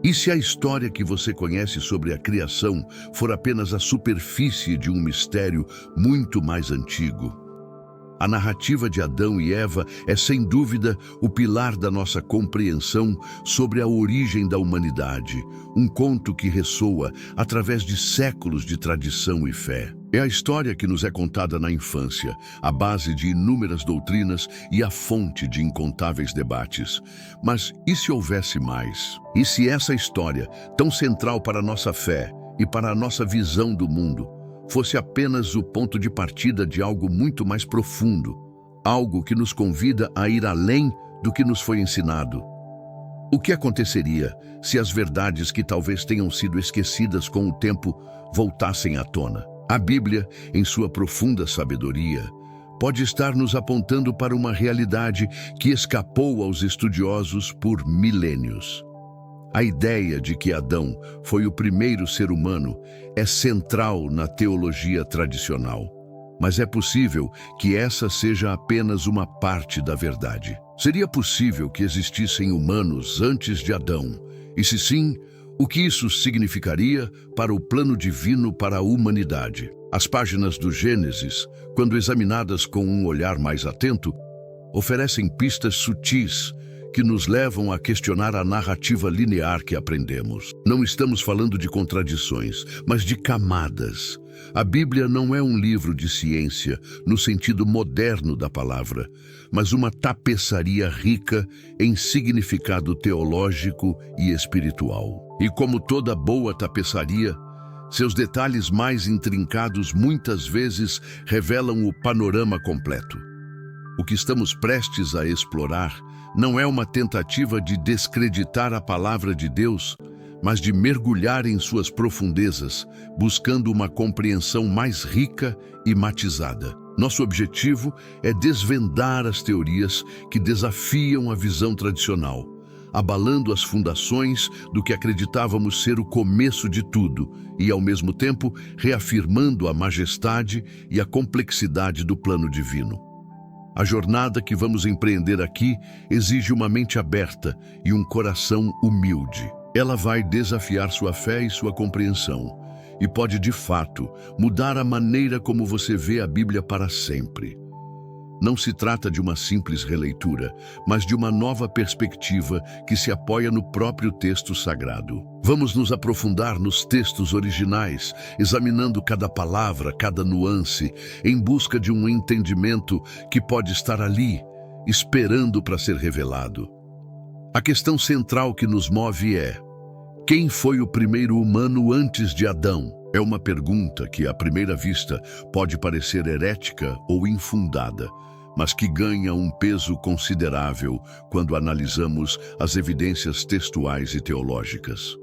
E se a história que você conhece sobre a criação for apenas a superfície de um mistério muito mais antigo? A narrativa de Adão e Eva é, sem dúvida, o pilar da nossa compreensão sobre a origem da humanidade, um conto que ressoa através de séculos de tradição e fé. É a história que nos é contada na infância, a base de inúmeras doutrinas e a fonte de incontáveis debates. Mas e se houvesse mais? E se essa história, tão central para a nossa fé e para a nossa visão do mundo, fosse apenas o ponto de partida de algo muito mais profundo, algo que nos convida a ir além do que nos foi ensinado? O que aconteceria se as verdades que talvez tenham sido esquecidas com o tempo voltassem à tona? A Bíblia, em sua profunda sabedoria, pode estar nos apontando para uma realidade que escapou aos estudiosos por milênios. A ideia de que Adão foi o primeiro ser humano é central na teologia tradicional, mas é possível que essa seja apenas uma parte da verdade. Seria possível que existissem humanos antes de Adão? E se sim, o que isso significaria para o plano divino para a humanidade? As páginas do Gênesis, quando examinadas com um olhar mais atento, oferecem pistas sutis que nos levam a questionar a narrativa linear que aprendemos. Não estamos falando de contradições, mas de camadas. A Bíblia não é um livro de ciência, no sentido moderno da palavra, mas uma tapeçaria rica em significado teológico e espiritual. E como toda boa tapeçaria, seus detalhes mais intrincados muitas vezes revelam o panorama completo. O que estamos prestes a explorar não é uma tentativa de descreditar a palavra de Deus, mas de mergulhar em suas profundezas, buscando uma compreensão mais rica e matizada. Nosso objetivo é desvendar as teorias que desafiam a visão tradicional, abalando as fundações do que acreditávamos ser o começo de tudo e, ao mesmo tempo, reafirmando a majestade e a complexidade do plano divino. A jornada que vamos empreender aqui exige uma mente aberta e um coração humilde. Ela vai desafiar sua fé e sua compreensão, e pode, de fato, mudar a maneira como você vê a Bíblia para sempre. Não se trata de uma simples releitura, mas de uma nova perspectiva que se apoia no próprio texto sagrado. Vamos nos aprofundar nos textos originais, examinando cada palavra, cada nuance, em busca de um entendimento que pode estar ali, esperando para ser revelado. A questão central que nos move é: quem foi o primeiro humano antes de Adão? É uma pergunta que, à primeira vista, pode parecer herética ou infundada, mas que ganha um peso considerável quando analisamos as evidências textuais e teológicas.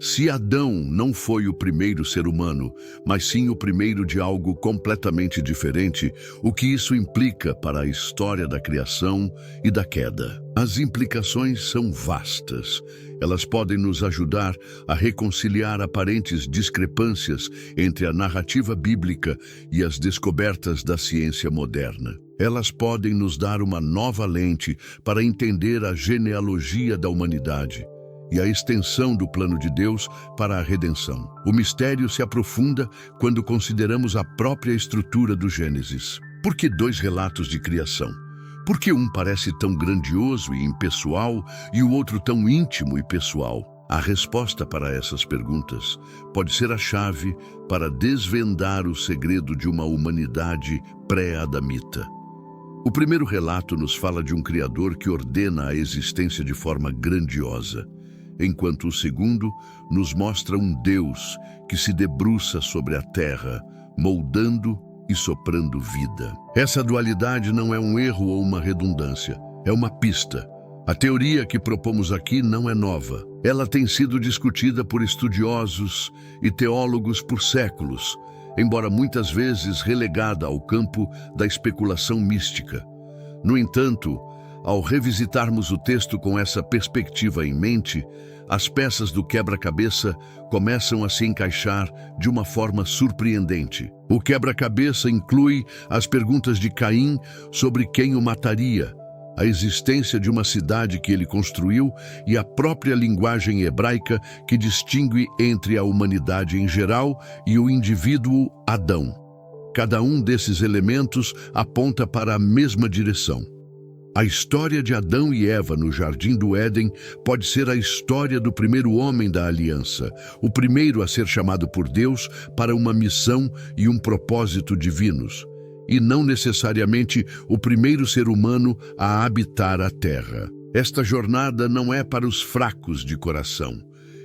Se Adão não foi o primeiro ser humano, mas sim o primeiro de algo completamente diferente, o que isso implica para a história da criação e da queda? As implicações são vastas. Elas podem nos ajudar a reconciliar aparentes discrepâncias entre a narrativa bíblica e as descobertas da ciência moderna. Elas podem nos dar uma nova lente para entender a genealogia da humanidade e a extensão do plano de Deus para a redenção. O mistério se aprofunda quando consideramos a própria estrutura do Gênesis. Por que dois relatos de criação? Por que um parece tão grandioso e impessoal e o outro tão íntimo e pessoal? A resposta para essas perguntas pode ser a chave para desvendar o segredo de uma humanidade pré-adamita. O primeiro relato nos fala de um Criador que ordena a existência de forma grandiosa, enquanto o segundo nos mostra um Deus que se debruça sobre a terra, moldando e soprando vida. Essa dualidade não é um erro ou uma redundância, é uma pista. A teoria que propomos aqui não é nova. Ela tem sido discutida por estudiosos e teólogos por séculos, embora muitas vezes relegada ao campo da especulação mística. No entanto, ao revisitarmos o texto com essa perspectiva em mente, as peças do quebra-cabeça começam a se encaixar de uma forma surpreendente. O quebra-cabeça inclui as perguntas de Caim sobre quem o mataria, a existência de uma cidade que ele construiu e a própria linguagem hebraica que distingue entre a humanidade em geral e o indivíduo Adão. Cada um desses elementos aponta para a mesma direção. A história de Adão e Eva no Jardim do Éden pode ser a história do primeiro homem da aliança, o primeiro a ser chamado por Deus para uma missão e um propósito divinos, e não necessariamente o primeiro ser humano a habitar a terra. Esta jornada não é para os fracos de coração.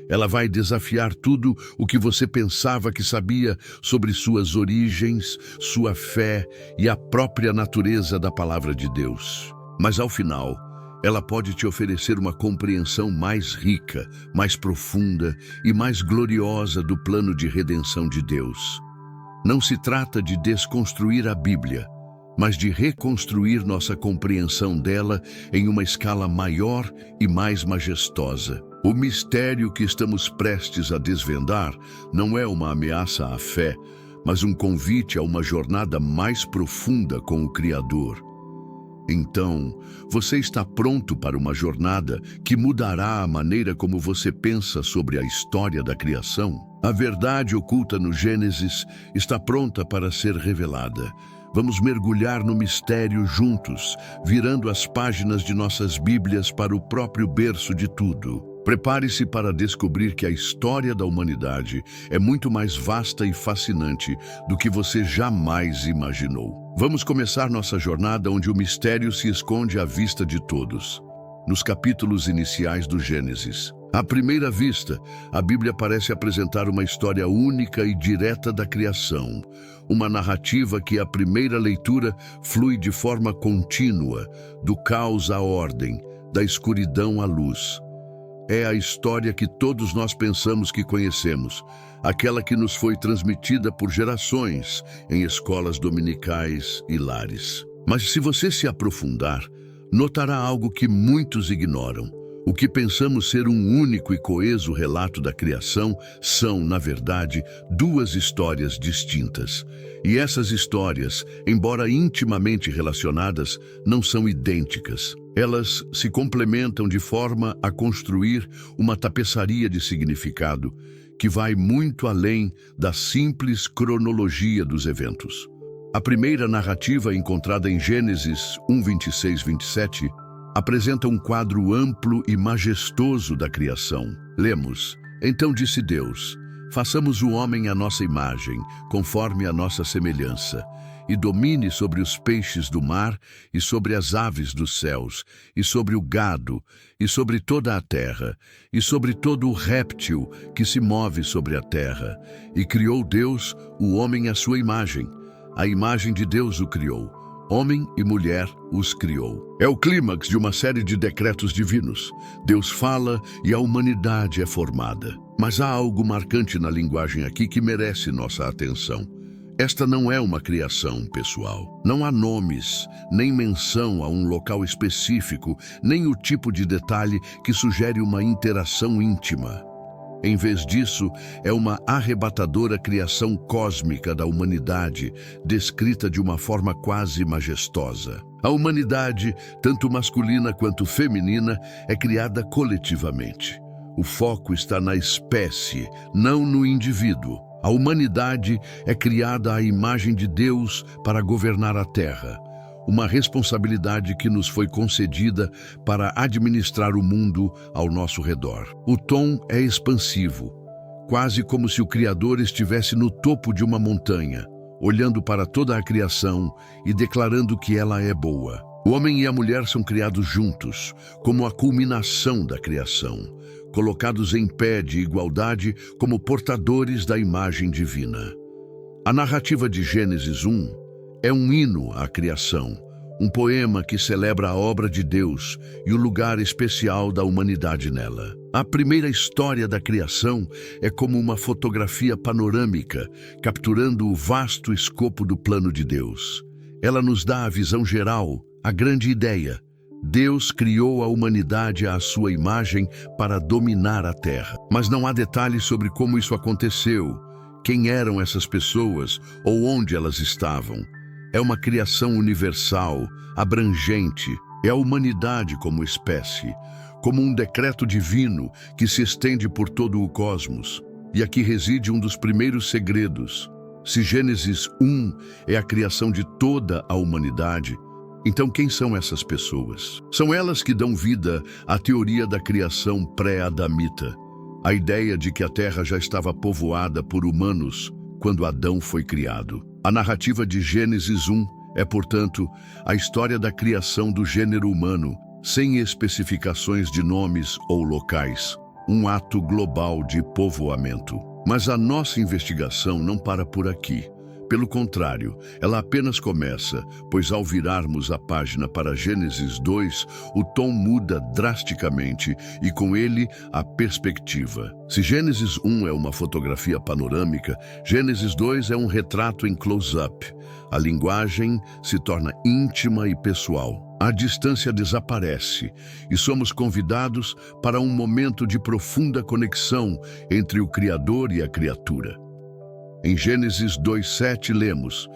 Ela vai desafiar tudo o que você pensava que sabia sobre suas origens, sua fé e a própria natureza da palavra de Deus. Mas ao final, ela pode te oferecer uma compreensão mais rica, mais profunda e mais gloriosa do plano de redenção de Deus. Não se trata de desconstruir a Bíblia, mas de reconstruir nossa compreensão dela em uma escala maior e mais majestosa. O mistério que estamos prestes a desvendar não é uma ameaça à fé, mas um convite a uma jornada mais profunda com o Criador. Então, você está pronto para uma jornada que mudará a maneira como você pensa sobre a história da criação? A verdade oculta no Gênesis está pronta para ser revelada. Vamos mergulhar no mistério juntos, virando as páginas de nossas Bíblias para o próprio berço de tudo. Prepare-se para descobrir que a história da humanidade é muito mais vasta e fascinante do que você jamais imaginou. Vamos começar nossa jornada onde o mistério se esconde à vista de todos, nos capítulos iniciais do Gênesis. À primeira vista, a Bíblia parece apresentar uma história única e direta da criação, uma narrativa que à primeira leitura flui de forma contínua, do caos à ordem, da escuridão à luz. É a história que todos nós pensamos que conhecemos, aquela que nos foi transmitida por gerações em escolas dominicais e lares. Mas se você se aprofundar, notará algo que muitos ignoram. O que pensamos ser um único e coeso relato da criação são, na verdade, duas histórias distintas. E essas histórias, embora intimamente relacionadas, não são idênticas. Elas se complementam de forma a construir uma tapeçaria de significado que vai muito além da simples cronologia dos eventos. A primeira narrativa, encontrada em Gênesis 1, 26, 27, apresenta um quadro amplo e majestoso da criação. Lemos: Então disse Deus: Façamos o homem à nossa imagem, conforme a nossa semelhança, e domine sobre os peixes do mar, e sobre as aves dos céus, e sobre o gado, e sobre toda a terra, e sobre todo o réptil que se move sobre a terra. E criou Deus o homem à sua imagem. A imagem de Deus o criou. Homem e mulher os criou. É o clímax de uma série de decretos divinos. Deus fala e a humanidade é formada. Mas há algo marcante na linguagem aqui que merece nossa atenção. Esta não é uma criação pessoal. Não há nomes, nem menção a um local específico, nem o tipo de detalhe que sugere uma interação íntima. Em vez disso, é uma arrebatadora criação cósmica da humanidade, descrita de uma forma quase majestosa. A humanidade, tanto masculina quanto feminina, é criada coletivamente. O foco está na espécie, não no indivíduo. A humanidade é criada à imagem de Deus para governar a Terra, uma responsabilidade que nos foi concedida para administrar o mundo ao nosso redor. O tom é expansivo, quase como se o Criador estivesse no topo de uma montanha, olhando para toda a criação e declarando que ela é boa. O homem e a mulher são criados juntos, como a culminação da criação, colocados em pé de igualdade como portadores da imagem divina. A narrativa de Gênesis 1 é um hino à criação, um poema que celebra a obra de Deus e o lugar especial da humanidade nela. A primeira história da criação é como uma fotografia panorâmica, capturando o vasto escopo do plano de Deus. Ela nos dá a visão geral, a grande ideia. Deus criou a humanidade à sua imagem para dominar a terra. Mas não há detalhes sobre como isso aconteceu, quem eram essas pessoas ou onde elas estavam. É uma criação universal, abrangente, É a humanidade como espécie, como um decreto divino que se estende por todo o cosmos. E aqui reside um dos primeiros segredos. Se Gênesis 1 é a criação de toda a humanidade, então quem são essas pessoas? São elas que dão vida à teoria da criação pré-adamita, a ideia de que a Terra já estava povoada por humanos quando Adão foi criado. A narrativa de Gênesis 1 é, portanto, a história da criação do gênero humano, sem especificações de nomes ou locais, um ato global de povoamento. Mas a nossa investigação não para por aqui. Pelo contrário, ela apenas começa, pois ao virarmos a página para Gênesis 2, o tom muda drasticamente e com ele a perspectiva. Se Gênesis 1 é uma fotografia panorâmica, Gênesis 2 é um retrato em close-up. A linguagem se torna íntima e pessoal. A distância desaparece e somos convidados para um momento de profunda conexão entre o Criador e a criatura. Em Gênesis 2:7 lemos: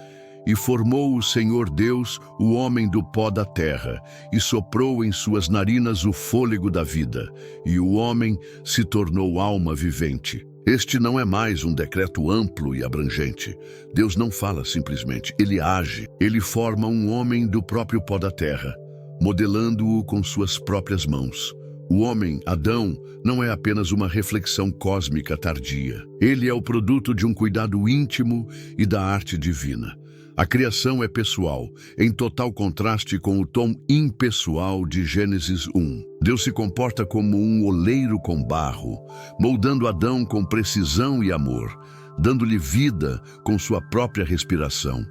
"E formou o Senhor Deus o homem do pó da terra, e soprou em suas narinas o fôlego da vida, e o homem se tornou alma vivente." Este não é mais um decreto amplo e abrangente. Deus não fala simplesmente, ele age. Ele forma um homem do próprio pó da terra, modelando-o com suas próprias mãos. O homem, Adão, não é apenas uma reflexão cósmica tardia. Ele é o produto de um cuidado íntimo e da arte divina. A criação é pessoal, em total contraste com o tom impessoal de Gênesis 1. Deus se comporta como um oleiro com barro, moldando Adão com precisão e amor, dando-lhe vida com sua própria respiração.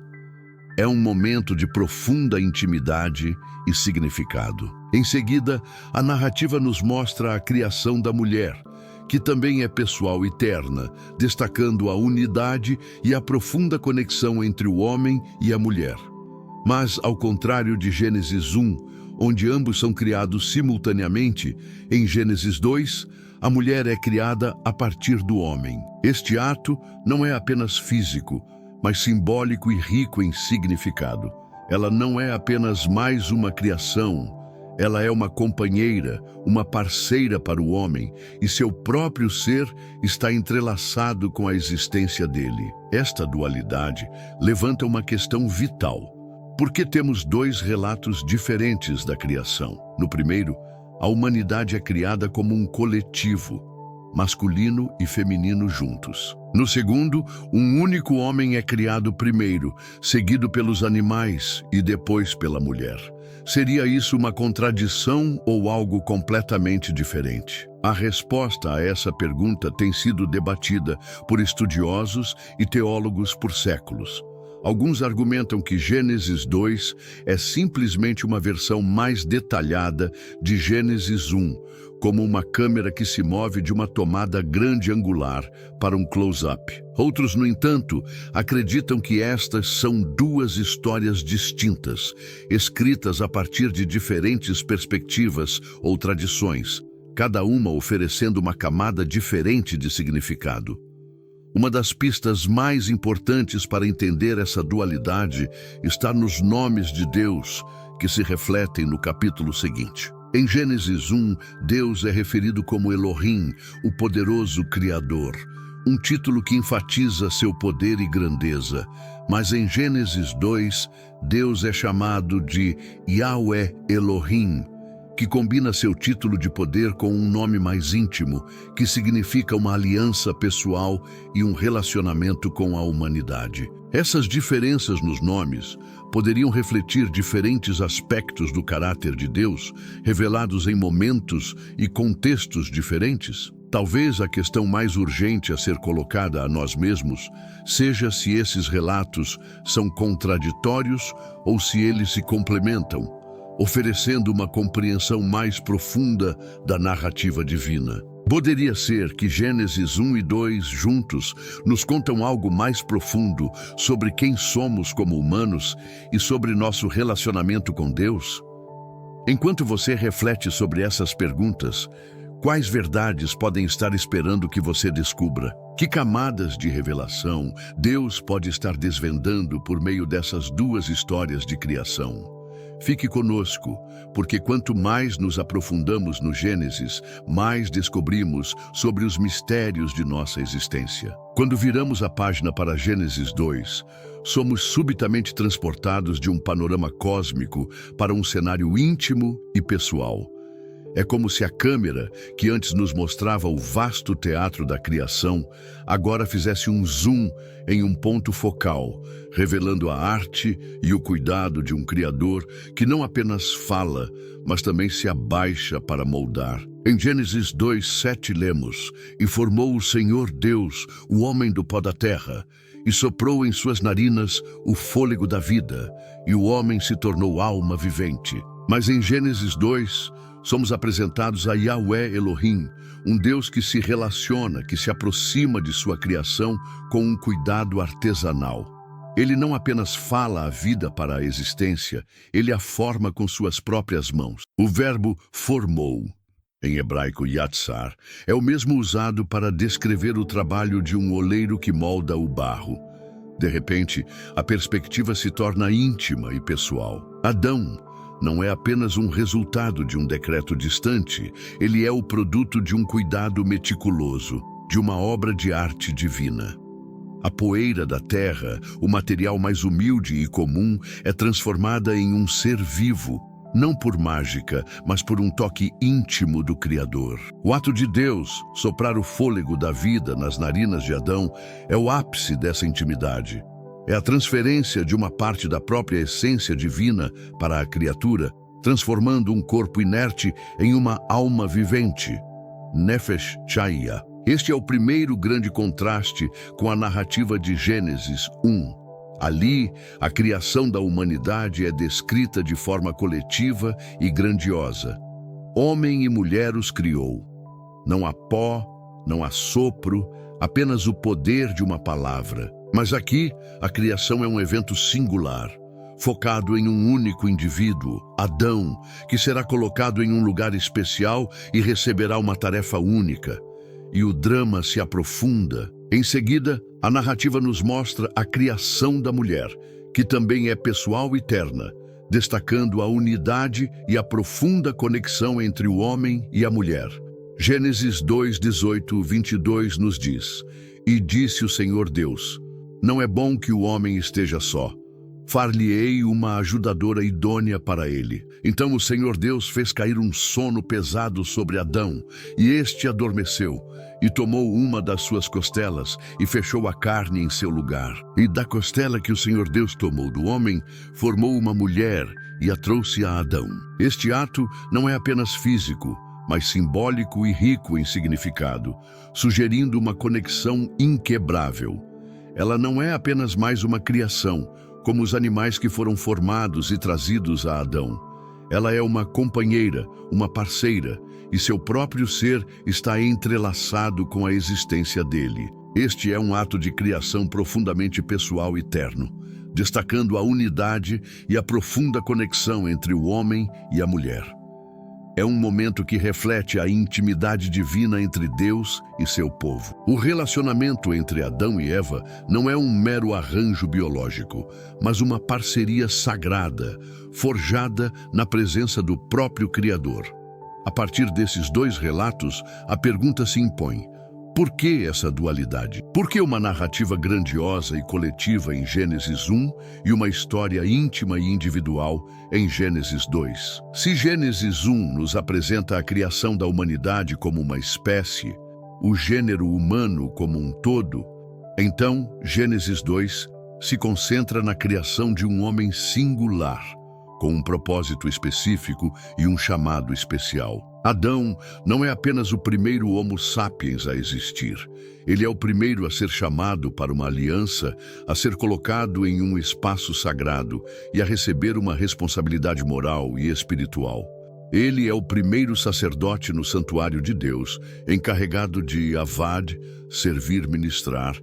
É um momento de profunda intimidade e significado. Em seguida, a narrativa nos mostra a criação da mulher, que também é pessoal e terna, destacando a unidade e a profunda conexão entre o homem e a mulher. Mas, ao contrário de Gênesis 1, onde ambos são criados simultaneamente, em Gênesis 2, a mulher é criada a partir do homem. Este ato não é apenas físico, mas simbólico e rico em significado. Ela não é apenas mais uma criação, ela é uma companheira, uma parceira para o homem, e seu próprio ser está entrelaçado com a existência dele. Esta dualidade levanta uma questão vital. Por que temos dois relatos diferentes da criação? No primeiro, a humanidade é criada como um coletivo, masculino e feminino juntos. No segundo, um único homem é criado primeiro, seguido pelos animais e depois pela mulher. Seria isso uma contradição ou algo completamente diferente? A resposta a essa pergunta tem sido debatida por estudiosos e teólogos por séculos. Alguns argumentam que Gênesis 2 é simplesmente uma versão mais detalhada de Gênesis 1, como uma câmera que se move de uma tomada grande angular para um close-up. Outros, no entanto, acreditam que estas são duas histórias distintas, escritas a partir de diferentes perspectivas ou tradições, cada uma oferecendo uma camada diferente de significado. Uma das pistas mais importantes para entender essa dualidade está nos nomes de Deus, que se refletem no capítulo seguinte. Em Gênesis 1, Deus é referido como Elohim, o poderoso Criador, um título que enfatiza seu poder e grandeza. Mas em Gênesis 2, Deus é chamado de Yahweh Elohim, que combina seu título de poder com um nome mais íntimo, que significa uma aliança pessoal e um relacionamento com a humanidade. Essas diferenças nos nomes poderiam refletir diferentes aspectos do caráter de Deus, revelados em momentos e contextos diferentes. Talvez a questão mais urgente a ser colocada a nós mesmos seja se esses relatos são contraditórios ou se eles se complementam, oferecendo uma compreensão mais profunda da narrativa divina. Poderia ser que Gênesis 1 e 2 juntos nos contam algo mais profundo sobre quem somos como humanos e sobre nosso relacionamento com Deus? Enquanto você reflete sobre essas perguntas, quais verdades podem estar esperando que você descubra? Que camadas de revelação Deus pode estar desvendando por meio dessas duas histórias de criação? Fique conosco, porque quanto mais nos aprofundamos no Gênesis, mais descobrimos sobre os mistérios de nossa existência. Quando viramos a página para Gênesis 2, somos subitamente transportados de um panorama cósmico para um cenário íntimo e pessoal. É como se a câmera, que antes nos mostrava o vasto teatro da criação, agora fizesse um zoom em um ponto focal, revelando a arte e o cuidado de um Criador que não apenas fala, mas também se abaixa para moldar. Em Gênesis 2:7 lemos: "E formou o Senhor Deus o homem do pó da terra, e soprou em suas narinas o fôlego da vida, e o homem se tornou alma vivente." Mas em Gênesis 2, somos apresentados a Yahweh Elohim, um Deus que se relaciona, que se aproxima de sua criação com um cuidado artesanal. Ele não apenas fala a vida para a existência, ele a forma com suas próprias mãos. O verbo formou, em hebraico yatsar, é o mesmo usado para descrever o trabalho de um oleiro que molda o barro. De repente, a perspectiva se torna íntima e pessoal. Adão não é apenas um resultado de um decreto distante, ele é o produto de um cuidado meticuloso, de uma obra de arte divina. A poeira da terra, o material mais humilde e comum, é transformada em um ser vivo, não por mágica, mas por um toque íntimo do Criador. O ato de Deus, soprar o fôlego da vida nas narinas de Adão, é o ápice dessa intimidade. É a transferência de uma parte da própria essência divina para a criatura, transformando um corpo inerte em uma alma vivente. Nefesh Chaya. Este é o primeiro grande contraste com a narrativa de Gênesis 1. Ali, a criação da humanidade é descrita de forma coletiva e grandiosa. Homem e mulher os criou. Não há pó, não há sopro, apenas o poder de uma palavra. Mas aqui, a criação é um evento singular, focado em um único indivíduo, Adão, que será colocado em um lugar especial e receberá uma tarefa única. E o drama se aprofunda. Em seguida, a narrativa nos mostra a criação da mulher, que também é pessoal e terna, destacando a unidade e a profunda conexão entre o homem e a mulher. Gênesis 2:18-22 nos diz: "E disse o Senhor Deus: Não é bom que o homem esteja só. Far-lhe-ei uma ajudadora idônea para ele." Então o Senhor Deus fez cair um sono pesado sobre Adão, e este adormeceu, e tomou uma das suas costelas, e fechou a carne em seu lugar. E da costela que o Senhor Deus tomou do homem, formou uma mulher, e a trouxe a Adão. Este ato não é apenas físico, mas simbólico e rico em significado, sugerindo uma conexão inquebrável. Ela não é apenas mais uma criação, como os animais que foram formados e trazidos a Adão. Ela é uma companheira, uma parceira, e seu próprio ser está entrelaçado com a existência dele. Este é um ato de criação profundamente pessoal e terno, destacando a unidade e a profunda conexão entre o homem e a mulher. É um momento que reflete a intimidade divina entre Deus e seu povo. O relacionamento entre Adão e Eva não é um mero arranjo biológico, mas uma parceria sagrada, forjada na presença do próprio Criador. A partir desses dois relatos, a pergunta se impõe: por que essa dualidade? Por que uma narrativa grandiosa e coletiva em Gênesis 1 e uma história íntima e individual em Gênesis 2? Se Gênesis 1 nos apresenta a criação da humanidade como uma espécie, o gênero humano como um todo, então Gênesis 2 se concentra na criação de um homem singular, com um propósito específico e um chamado especial. Adão não é apenas o primeiro Homo sapiens a existir. Ele é o primeiro a ser chamado para uma aliança, a ser colocado em um espaço sagrado e a receber uma responsabilidade moral e espiritual. Ele é o primeiro sacerdote no santuário de Deus, encarregado de avad, servir, ministrar,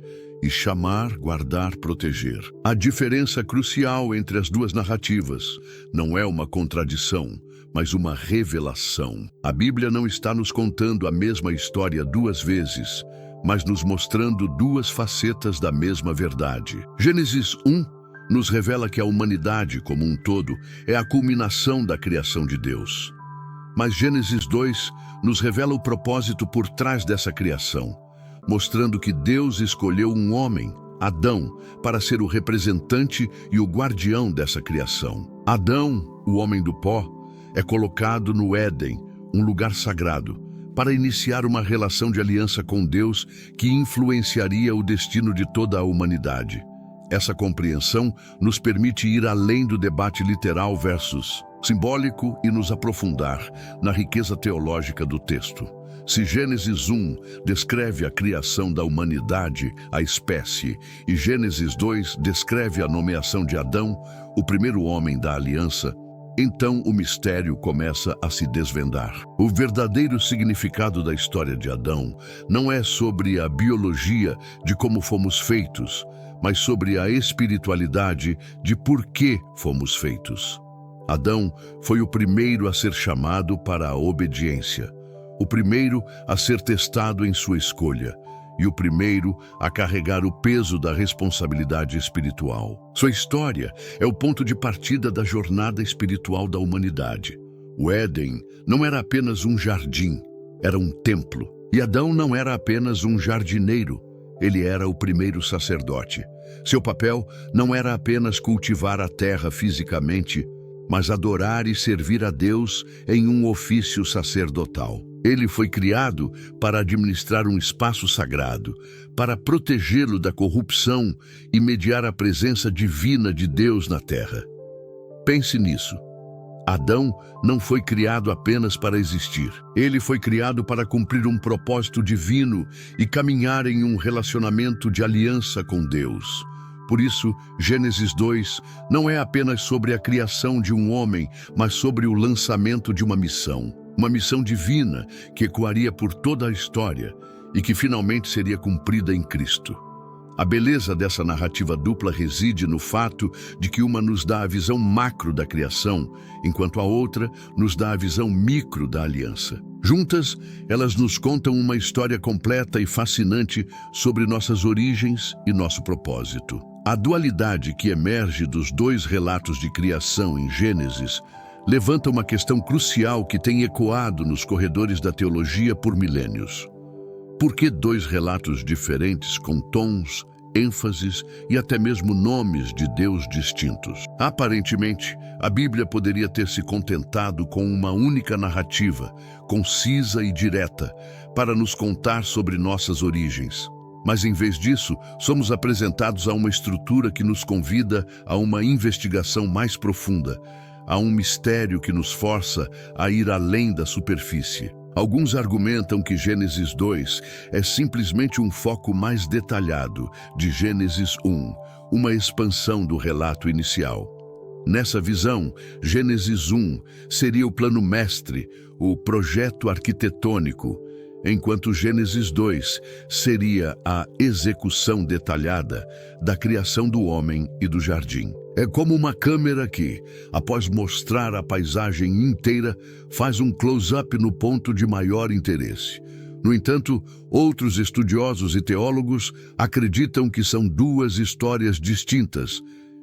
e chamar, guardar, proteger. A diferença crucial entre as duas narrativas não é uma contradição, mas uma revelação. A Bíblia não está nos contando a mesma história duas vezes, mas nos mostrando duas facetas da mesma verdade. Gênesis 1 nos revela que a humanidade como um todo é a culminação da criação de Deus. Mas Gênesis 2 nos revela o propósito por trás dessa criação, mostrando que Deus escolheu um homem, Adão, para ser o representante e o guardião dessa criação. Adão, o homem do pó, é colocado no Éden, um lugar sagrado, para iniciar uma relação de aliança com Deus que influenciaria o destino de toda a humanidade. Essa compreensão nos permite ir além do debate literal versus simbólico e nos aprofundar na riqueza teológica do texto. Se Gênesis 1 descreve a criação da humanidade, a espécie, e Gênesis 2 descreve a nomeação de Adão, o primeiro homem da aliança, então o mistério começa a se desvendar. O verdadeiro significado da história de Adão não é sobre a biologia de como fomos feitos, mas sobre a espiritualidade de por que fomos feitos. Adão foi o primeiro a ser chamado para a obediência, o primeiro a ser testado em sua escolha e o primeiro a carregar o peso da responsabilidade espiritual. Sua história é o ponto de partida da jornada espiritual da humanidade. O Éden não era apenas um jardim, era um templo. E Adão não era apenas um jardineiro, ele era o primeiro sacerdote. Seu papel não era apenas cultivar a terra fisicamente, mas adorar e servir a Deus em um ofício sacerdotal. Ele foi criado para administrar um espaço sagrado, para protegê-lo da corrupção e mediar a presença divina de Deus na terra. Pense nisso. Adão não foi criado apenas para existir. Ele foi criado para cumprir um propósito divino e caminhar em um relacionamento de aliança com Deus. Por isso, Gênesis 2 não é apenas sobre a criação de um homem, mas sobre o lançamento de uma missão divina que ecoaria por toda a história e que finalmente seria cumprida em Cristo. A beleza dessa narrativa dupla reside no fato de que uma nos dá a visão macro da criação, enquanto a outra nos dá a visão micro da aliança. Juntas, elas nos contam uma história completa e fascinante sobre nossas origens e nosso propósito. A dualidade que emerge dos dois relatos de criação em Gênesis levanta uma questão crucial que tem ecoado nos corredores da teologia por milênios. Por que dois relatos diferentes com tons, ênfases e até mesmo nomes de Deus distintos? Aparentemente, a Bíblia poderia ter se contentado com uma única narrativa, concisa e direta, para nos contar sobre nossas origens. Mas, em vez disso, somos apresentados a uma estrutura que nos convida a uma investigação mais profunda, a um mistério que nos força a ir além da superfície. Alguns argumentam que Gênesis 2 é simplesmente um foco mais detalhado de Gênesis 1, uma expansão do relato inicial. Nessa visão, Gênesis 1 seria o plano mestre, o projeto arquitetônico, enquanto Gênesis 2 seria a execução detalhada da criação do homem e do jardim. É como uma câmera que, após mostrar a paisagem inteira, faz um close-up no ponto de maior interesse. No entanto, outros estudiosos e teólogos acreditam que são duas histórias distintas,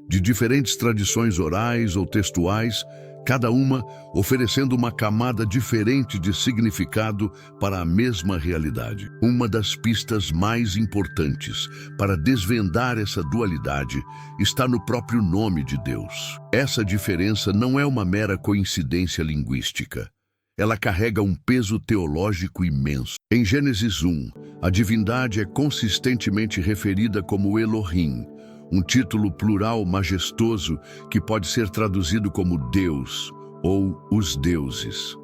de diferentes tradições orais ou textuais, cada uma oferecendo uma camada diferente de significado para a mesma realidade. Uma das pistas mais importantes para desvendar essa dualidade está no próprio nome de Deus. Essa diferença não é uma mera coincidência linguística. Ela carrega um peso teológico imenso. Em Gênesis 1, a divindade é consistentemente referida como Elohim, um título plural majestoso que pode ser traduzido como Deus ou os deuses.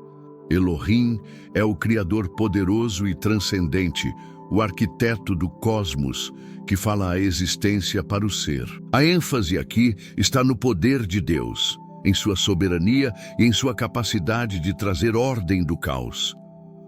Elohim é o Criador poderoso e transcendente, o arquiteto do cosmos, que fala a existência para o ser. A ênfase aqui está no poder de Deus, em sua soberania e em sua capacidade de trazer ordem do caos.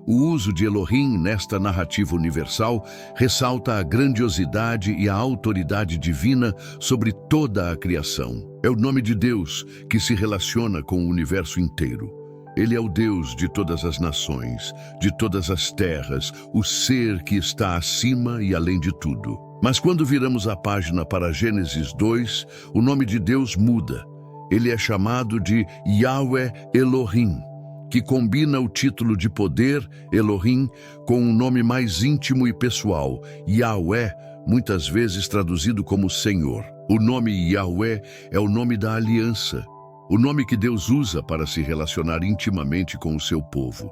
O uso de Elohim nesta narrativa universal ressalta a grandiosidade e a autoridade divina sobre toda a criação. É o nome de Deus que se relaciona com o universo inteiro. Ele é o Deus de todas as nações, de todas as terras, o ser que está acima e além de tudo. Mas quando viramos a página para Gênesis 2, o nome de Deus muda. Ele é chamado de Yahweh Elohim, que combina o título de poder, Elohim, com um nome mais íntimo e pessoal, Yahweh, muitas vezes traduzido como Senhor. O nome Yahweh é o nome da aliança, o nome que Deus usa para se relacionar intimamente com o seu povo.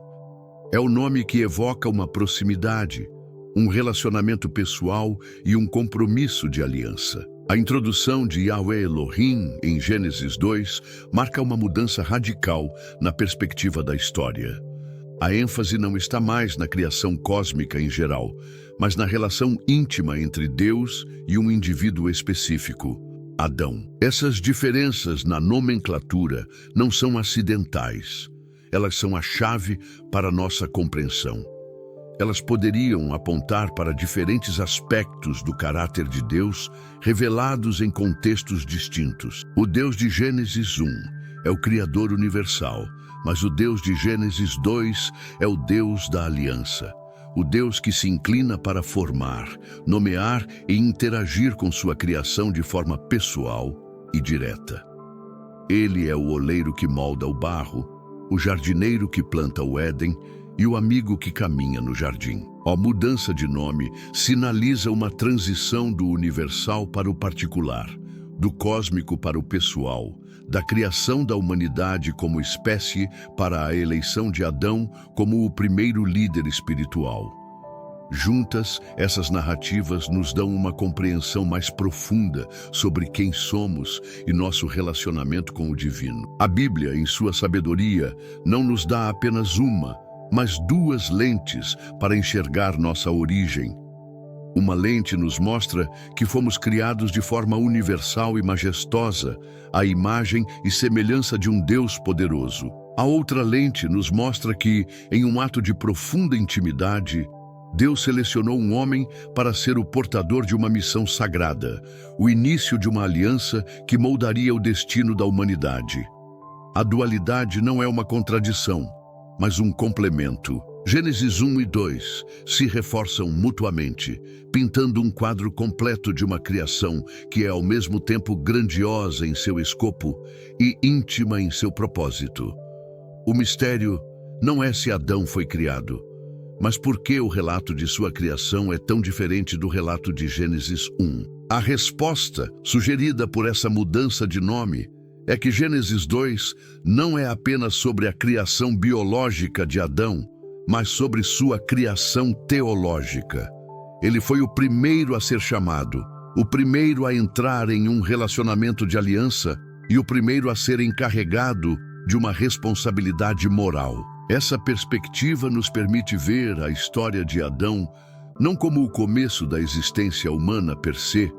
É o nome que evoca uma proximidade, um relacionamento pessoal e um compromisso de aliança. A introdução de Yahweh Elohim em Gênesis 2 marca uma mudança radical na perspectiva da história. A ênfase não está mais na criação cósmica em geral, mas na relação íntima entre Deus e um indivíduo específico, Adão. Essas diferenças na nomenclatura não são acidentais. Elas são a chave para nossa compreensão. Elas poderiam apontar para diferentes aspectos do caráter de Deus, revelados em contextos distintos. O Deus de Gênesis 1 é o Criador universal, mas o Deus de Gênesis 2 é o Deus da aliança. O Deus que se inclina para formar, nomear e interagir com sua criação de forma pessoal e direta. Ele é o oleiro que molda o barro, o jardineiro que planta o Éden e o amigo que caminha no jardim. A mudança de nome sinaliza uma transição do universal para o particular, do cósmico para o pessoal, da criação da humanidade como espécie para a eleição de Adão como o primeiro líder espiritual. Juntas, essas narrativas nos dão uma compreensão mais profunda sobre quem somos e nosso relacionamento com o divino. A Bíblia, em sua sabedoria, não nos dá apenas uma, mas duas lentes para enxergar nossa origem. Uma lente nos mostra que fomos criados de forma universal e majestosa, à imagem e semelhança de um Deus poderoso. A outra lente nos mostra que, em um ato de profunda intimidade, Deus selecionou um homem para ser o portador de uma missão sagrada, o início de uma aliança que moldaria o destino da humanidade. A dualidade não é uma contradição, mas um complemento. Gênesis 1 e 2 se reforçam mutuamente, pintando um quadro completo de uma criação que é ao mesmo tempo grandiosa em seu escopo e íntima em seu propósito. O mistério não é se Adão foi criado, mas por que o relato de sua criação é tão diferente do relato de Gênesis 1. A resposta, sugerida por essa mudança de nome, é que Gênesis 2 não é apenas sobre a criação biológica de Adão, mas sobre sua criação teológica. Ele foi o primeiro a ser chamado, o primeiro a entrar em um relacionamento de aliança e o primeiro a ser encarregado de uma responsabilidade moral. Essa perspectiva nos permite ver a história de Adão não como o começo da existência humana per se,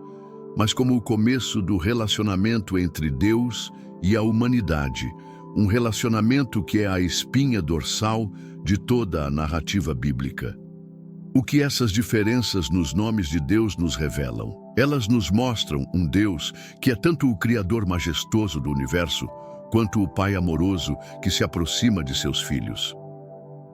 mas como o começo do relacionamento entre Deus e a humanidade, um relacionamento que é a espinha dorsal de toda a narrativa bíblica. O que essas diferenças nos nomes de Deus nos revelam? Elas nos mostram um Deus que é tanto o Criador majestoso do universo, quanto o Pai amoroso que se aproxima de seus filhos.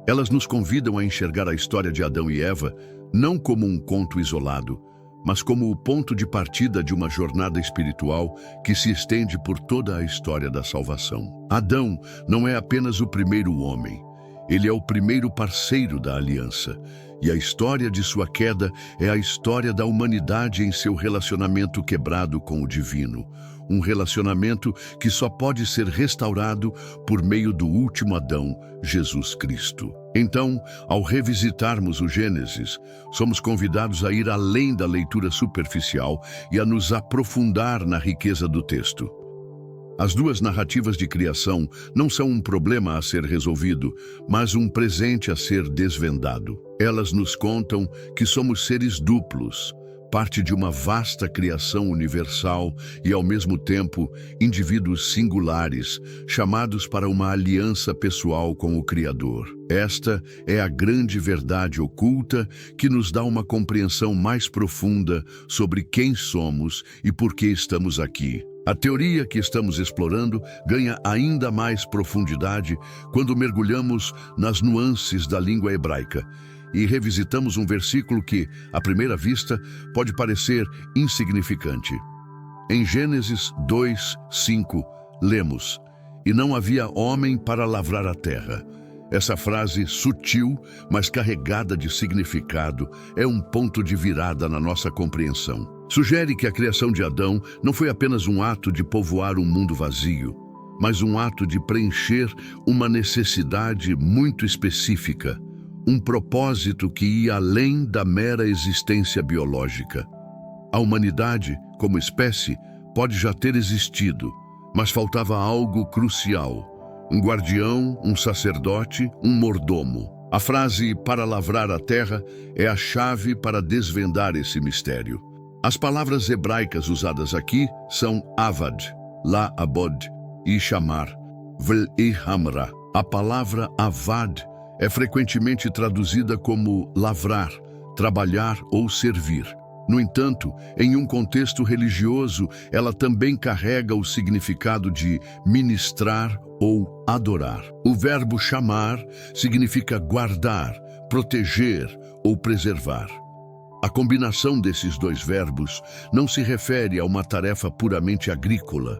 Elas nos convidam a enxergar a história de Adão e Eva não como um conto isolado, mas como o ponto de partida de uma jornada espiritual que se estende por toda a história da salvação. Adão não é apenas o primeiro homem, ele é o primeiro parceiro da aliança, e a história de sua queda é a história da humanidade em seu relacionamento quebrado com o divino, um relacionamento que só pode ser restaurado por meio do último Adão, Jesus Cristo. Então, ao revisitarmos o Gênesis, somos convidados a ir além da leitura superficial e a nos aprofundar na riqueza do texto. As duas narrativas de criação não são um problema a ser resolvido, mas um presente a ser desvendado. Elas nos contam que somos seres duplos, parte de uma vasta criação universal e, ao mesmo tempo, indivíduos singulares, chamados para uma aliança pessoal com o Criador. Esta é a grande verdade oculta que nos dá uma compreensão mais profunda sobre quem somos e por que estamos aqui. A teoria que estamos explorando ganha ainda mais profundidade quando mergulhamos nas nuances da língua hebraica. e revisitamos um versículo que, à primeira vista, pode parecer insignificante. Em Gênesis 2:5, lemos: "E não havia homem para lavrar a terra." Essa frase sutil, mas carregada de significado, é um ponto de virada na nossa compreensão. Sugere que a criação de Adão não foi apenas um ato de povoar um mundo vazio, mas um ato de preencher uma necessidade muito específica, um propósito que ia além da mera existência biológica. A humanidade, como espécie, pode já ter existido, mas faltava algo crucial: um guardião, um sacerdote, um mordomo. A frase "para lavrar a terra" é a chave para desvendar esse mistério. As palavras hebraicas usadas aqui são avad, la-abod e chamar, vl-i-hamra. A palavra avad é frequentemente traduzida como lavrar, trabalhar ou servir. No entanto, em um contexto religioso, ela também carrega o significado de ministrar ou adorar. O verbo chamar significa guardar, proteger ou preservar. A combinação desses dois verbos não se refere a uma tarefa puramente agrícola,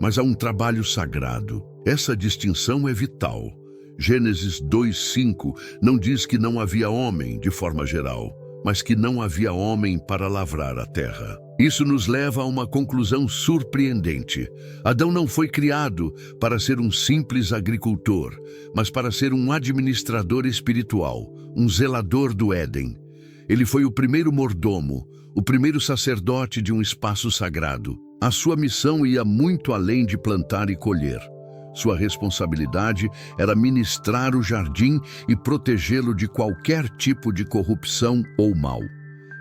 mas a um trabalho sagrado. Essa distinção é vital. Gênesis 2:5 não diz que não havia homem de forma geral, mas que não havia homem para lavrar a terra. Isso nos leva a uma conclusão surpreendente. Adão não foi criado para ser um simples agricultor, mas para ser um administrador espiritual, um zelador do Éden. Ele foi o primeiro mordomo, o primeiro sacerdote de um espaço sagrado. A sua missão ia muito além de plantar e colher. Sua responsabilidade era ministrar o jardim e protegê-lo de qualquer tipo de corrupção ou mal.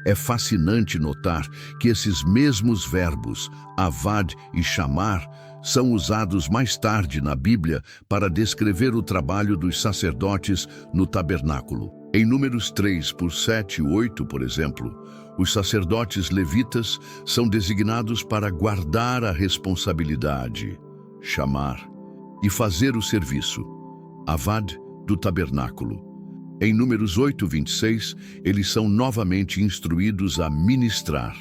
É fascinante notar que esses mesmos verbos, avad e chamar, são usados mais tarde na Bíblia para descrever o trabalho dos sacerdotes no tabernáculo. Em Números 3:7 e 8, por exemplo, os sacerdotes levitas são designados para guardar a responsabilidade, chamar, e fazer o serviço, avad, do tabernáculo. Em Números 8:26, eles são novamente instruídos a ministrar,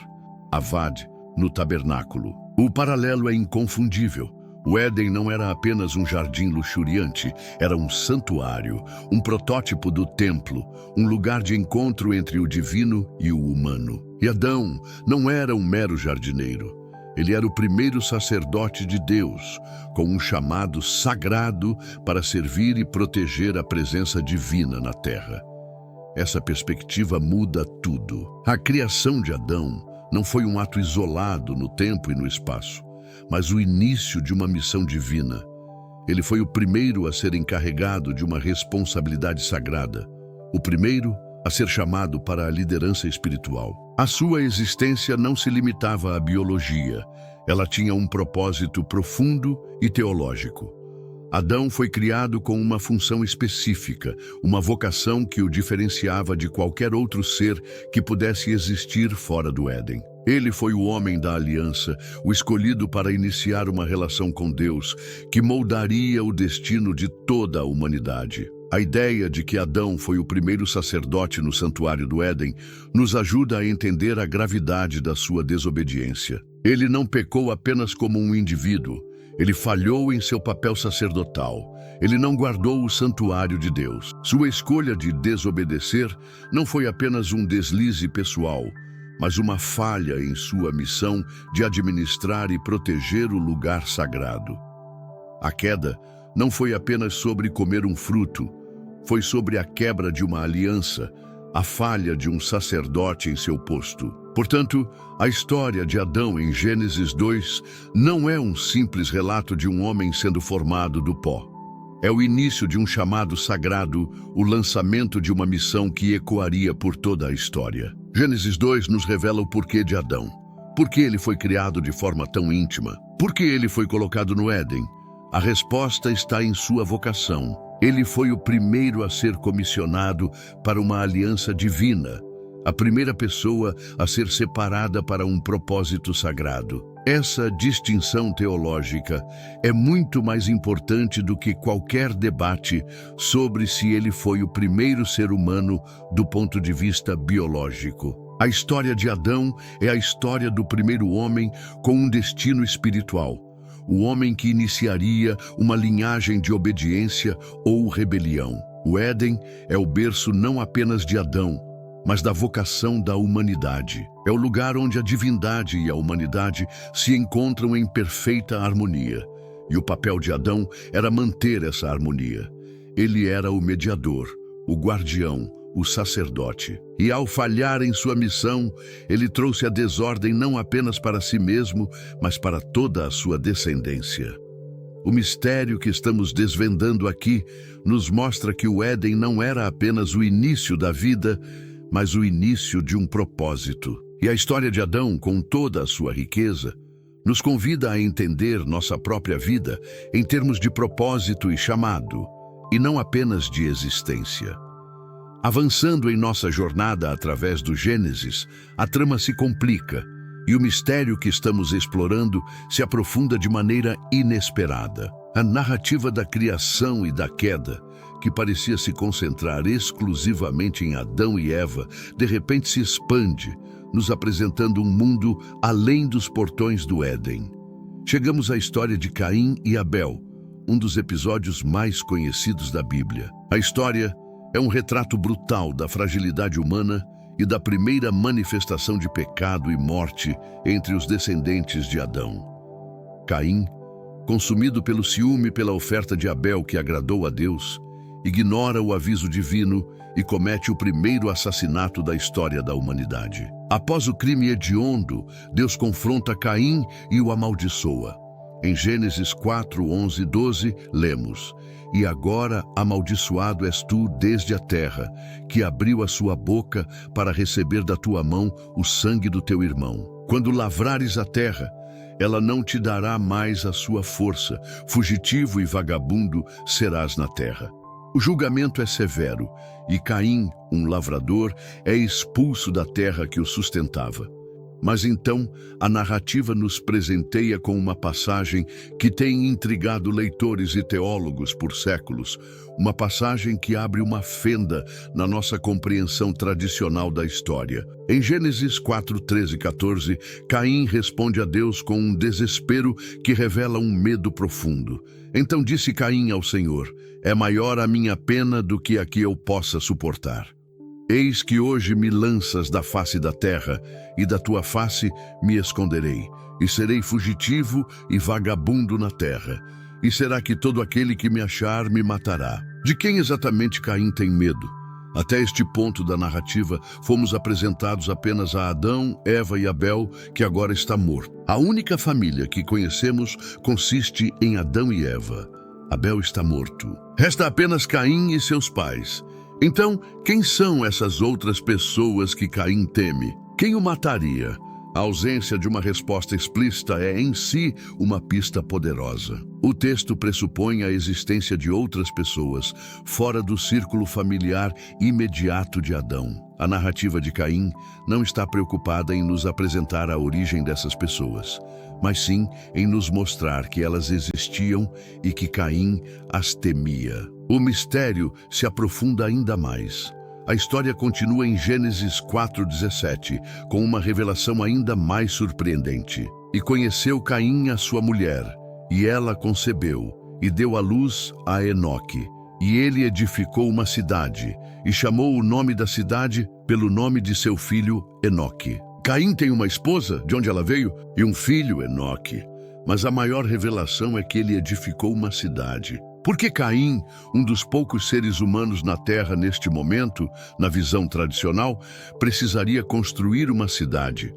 avad, no tabernáculo. O paralelo é inconfundível. O Éden não era apenas um jardim luxuriante, era um santuário, um protótipo do templo, um lugar de encontro entre o divino e o humano. E Adão não era um mero jardineiro. Ele era o primeiro sacerdote de Deus, com um chamado sagrado para servir e proteger a presença divina na terra. Essa perspectiva muda tudo. A criação de Adão não foi um ato isolado no tempo e no espaço, mas o início de uma missão divina. Ele foi o primeiro a ser encarregado de uma responsabilidade sagrada, o primeiro a ser chamado para a liderança espiritual. A sua existência não se limitava à biologia, ela tinha um propósito profundo e teológico. Adão foi criado com uma função específica, uma vocação que o diferenciava de qualquer outro ser que pudesse existir fora do Éden. Ele foi o homem da aliança, o escolhido para iniciar uma relação com Deus, que moldaria o destino de toda a humanidade. A ideia de que Adão foi o primeiro sacerdote no santuário do Éden nos ajuda a entender a gravidade da sua desobediência. Ele não pecou apenas como um indivíduo, ele falhou em seu papel sacerdotal. Ele não guardou o santuário de Deus. Sua escolha de desobedecer não foi apenas um deslize pessoal, mas uma falha em sua missão de administrar e proteger o lugar sagrado. A queda não foi apenas sobre comer um fruto, foi sobre a quebra de uma aliança, a falha de um sacerdote em seu posto. Portanto, a história de Adão em Gênesis 2 não é um simples relato de um homem sendo formado do pó. É o início de um chamado sagrado, o lançamento de uma missão que ecoaria por toda a história. Gênesis 2 nos revela o porquê de Adão. Por que ele foi criado de forma tão íntima? Por que ele foi colocado no Éden? A resposta está em sua vocação. Ele foi o primeiro a ser comissionado para uma aliança divina, a primeira pessoa a ser separada para um propósito sagrado. Essa distinção teológica é muito mais importante do que qualquer debate sobre se ele foi o primeiro ser humano do ponto de vista biológico. A história de Adão é a história do primeiro homem com um destino espiritual, o homem que iniciaria uma linhagem de obediência ou rebelião. O Éden é o berço não apenas de Adão, mas da vocação da humanidade. É o lugar onde a divindade e a humanidade se encontram em perfeita harmonia. E o papel de Adão era manter essa harmonia. Ele era o mediador, o guardião, o sacerdote. E ao falhar em sua missão, ele trouxe a desordem não apenas para si mesmo, mas para toda a sua descendência. O mistério que estamos desvendando aqui nos mostra que o Éden não era apenas o início da vida, mas o início de um propósito. E a história de Adão, com toda a sua riqueza, nos convida a entender nossa própria vida em termos de propósito e chamado, e não apenas de existência. Avançando em nossa jornada através do Gênesis, a trama se complica e o mistério que estamos explorando se aprofunda de maneira inesperada. A narrativa da criação e da queda, que parecia se concentrar exclusivamente em Adão e Eva, de repente se expande, nos apresentando um mundo além dos portões do Éden. Chegamos à história de Caim e Abel, um dos episódios mais conhecidos da Bíblia. A história é um retrato brutal da fragilidade humana e da primeira manifestação de pecado e morte entre os descendentes de Adão. Caim, consumido pelo ciúme pela oferta de Abel que agradou a Deus, ignora o aviso divino e comete o primeiro assassinato da história da humanidade. Após o crime hediondo, Deus confronta Caim e o amaldiçoa. Em Gênesis 4, 11 e 12, lemos: "E agora amaldiçoado és tu desde a terra, que abriu a sua boca para receber da tua mão o sangue do teu irmão. Quando lavrares a terra, ela não te dará mais a sua força, fugitivo e vagabundo serás na terra." O julgamento é severo, e Caim, um lavrador, é expulso da terra que o sustentava. Mas então, a narrativa nos presenteia com uma passagem que tem intrigado leitores e teólogos por séculos, uma passagem que abre uma fenda na nossa compreensão tradicional da história. Em Gênesis 4, 13 e 14, Caim responde a Deus com um desespero que revela um medo profundo. Então disse Caim ao Senhor: "É maior a minha pena do que a que eu possa suportar. Eis que hoje me lanças da face da terra, e da tua face me esconderei, e serei fugitivo e vagabundo na terra. E será que todo aquele que me achar me matará?" De quem exatamente Caim tem medo? Até este ponto da narrativa, fomos apresentados apenas a Adão, Eva e Abel, que agora está morto. A única família que conhecemos consiste em Adão e Eva. Abel está morto. Resta apenas Caim e seus pais. Então, quem são essas outras pessoas que Caim teme? Quem o mataria? A ausência de uma resposta explícita é, em si, uma pista poderosa. O texto pressupõe a existência de outras pessoas, fora do círculo familiar imediato de Adão. A narrativa de Caim não está preocupada em nos apresentar a origem dessas pessoas, mas sim em nos mostrar que elas existiam e que Caim as temia. O mistério se aprofunda ainda mais. A história continua em Gênesis 4:17, com uma revelação ainda mais surpreendente. "E conheceu Caim a sua mulher, e ela concebeu, e deu à luz a Enoque. E ele edificou uma cidade, e chamou o nome da cidade pelo nome de seu filho Enoque." Caim tem uma esposa, de onde ela veio, e um filho, Enoque. Mas a maior revelação é que ele edificou uma cidade. Por que Caim, um dos poucos seres humanos na Terra neste momento, na visão tradicional, precisaria construir uma cidade?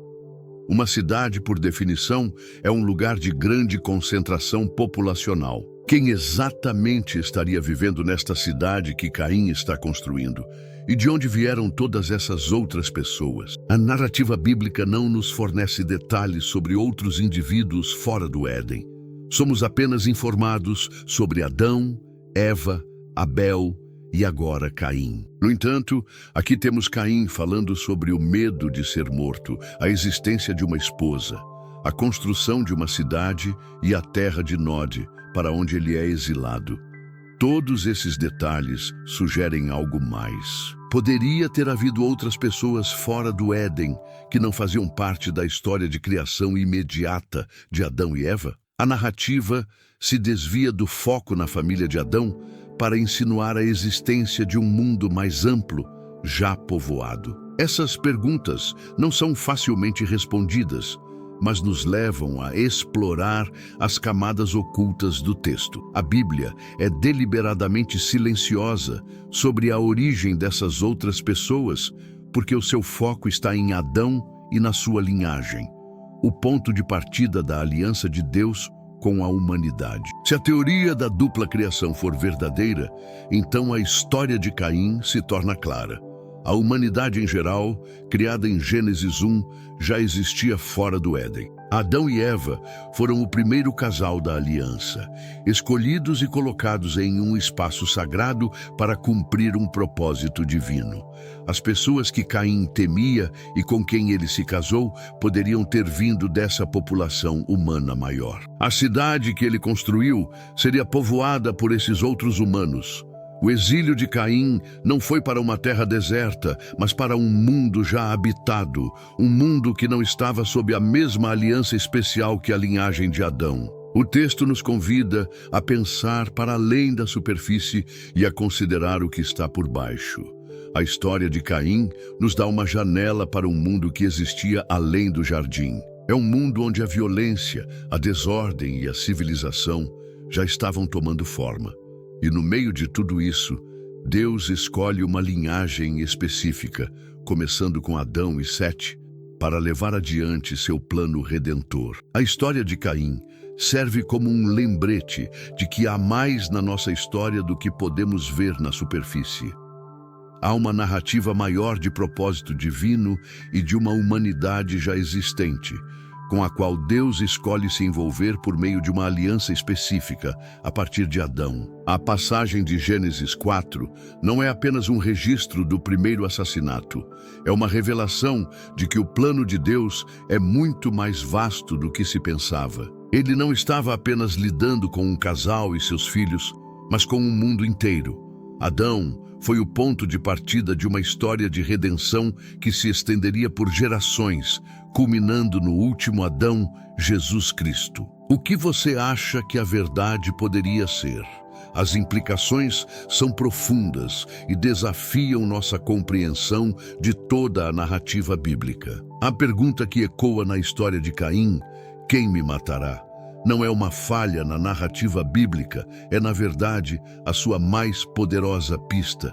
Uma cidade, por definição, é um lugar de grande concentração populacional. Quem exatamente estaria vivendo nesta cidade que Caim está construindo? E de onde vieram todas essas outras pessoas? A narrativa bíblica não nos fornece detalhes sobre outros indivíduos fora do Éden. Somos apenas informados sobre Adão, Eva, Abel e agora Caim. No entanto, aqui temos Caim falando sobre o medo de ser morto, a existência de uma esposa, a construção de uma cidade e a terra de Nod, para onde ele é exilado. Todos esses detalhes sugerem algo mais. Poderia ter havido outras pessoas fora do Éden que não faziam parte da história de criação imediata de Adão e Eva? A narrativa se desvia do foco na família de Adão para insinuar a existência de um mundo mais amplo, já povoado. Essas perguntas não são facilmente respondidas, mas nos levam a explorar as camadas ocultas do texto. A Bíblia é deliberadamente silenciosa sobre a origem dessas outras pessoas, porque o seu foco está em Adão e na sua linhagem, o ponto de partida da aliança de Deus com a humanidade. Se a teoria da dupla criação for verdadeira, então a história de Caim se torna clara. A humanidade em geral, criada em Gênesis 1, já existia fora do Éden. Adão e Eva foram o primeiro casal da aliança, escolhidos e colocados em um espaço sagrado para cumprir um propósito divino. As pessoas que Caim temia e com quem ele se casou poderiam ter vindo dessa população humana maior. A cidade que ele construiu seria povoada por esses outros humanos. O exílio de Caim não foi para uma terra deserta, mas para um mundo já habitado, um mundo que não estava sob a mesma aliança especial que a linhagem de Adão. O texto nos convida a pensar para além da superfície e a considerar o que está por baixo. A história de Caim nos dá uma janela para um mundo que existia além do jardim. É um mundo onde a violência, a desordem e a civilização já estavam tomando forma. E no meio de tudo isso, Deus escolhe uma linhagem específica, começando com Adão e Sete, para levar adiante seu plano redentor. A história de Caim serve como um lembrete de que há mais na nossa história do que podemos ver na superfície. Há uma narrativa maior de propósito divino e de uma humanidade já existente, com a qual Deus escolhe se envolver por meio de uma aliança específica, a partir de Adão. A passagem de Gênesis 4 não é apenas um registro do primeiro assassinato, é uma revelação de que o plano de Deus é muito mais vasto do que se pensava. Ele não estava apenas lidando com um casal e seus filhos, mas com um mundo inteiro. Adão foi o ponto de partida de uma história de redenção que se estenderia por gerações, culminando no último Adão, Jesus Cristo. O que você acha que a verdade poderia ser? As implicações são profundas e desafiam nossa compreensão de toda a narrativa bíblica. A pergunta que ecoa na história de Caim, quem me matará? Não é uma falha na narrativa bíblica, é, na verdade, a sua mais poderosa pista.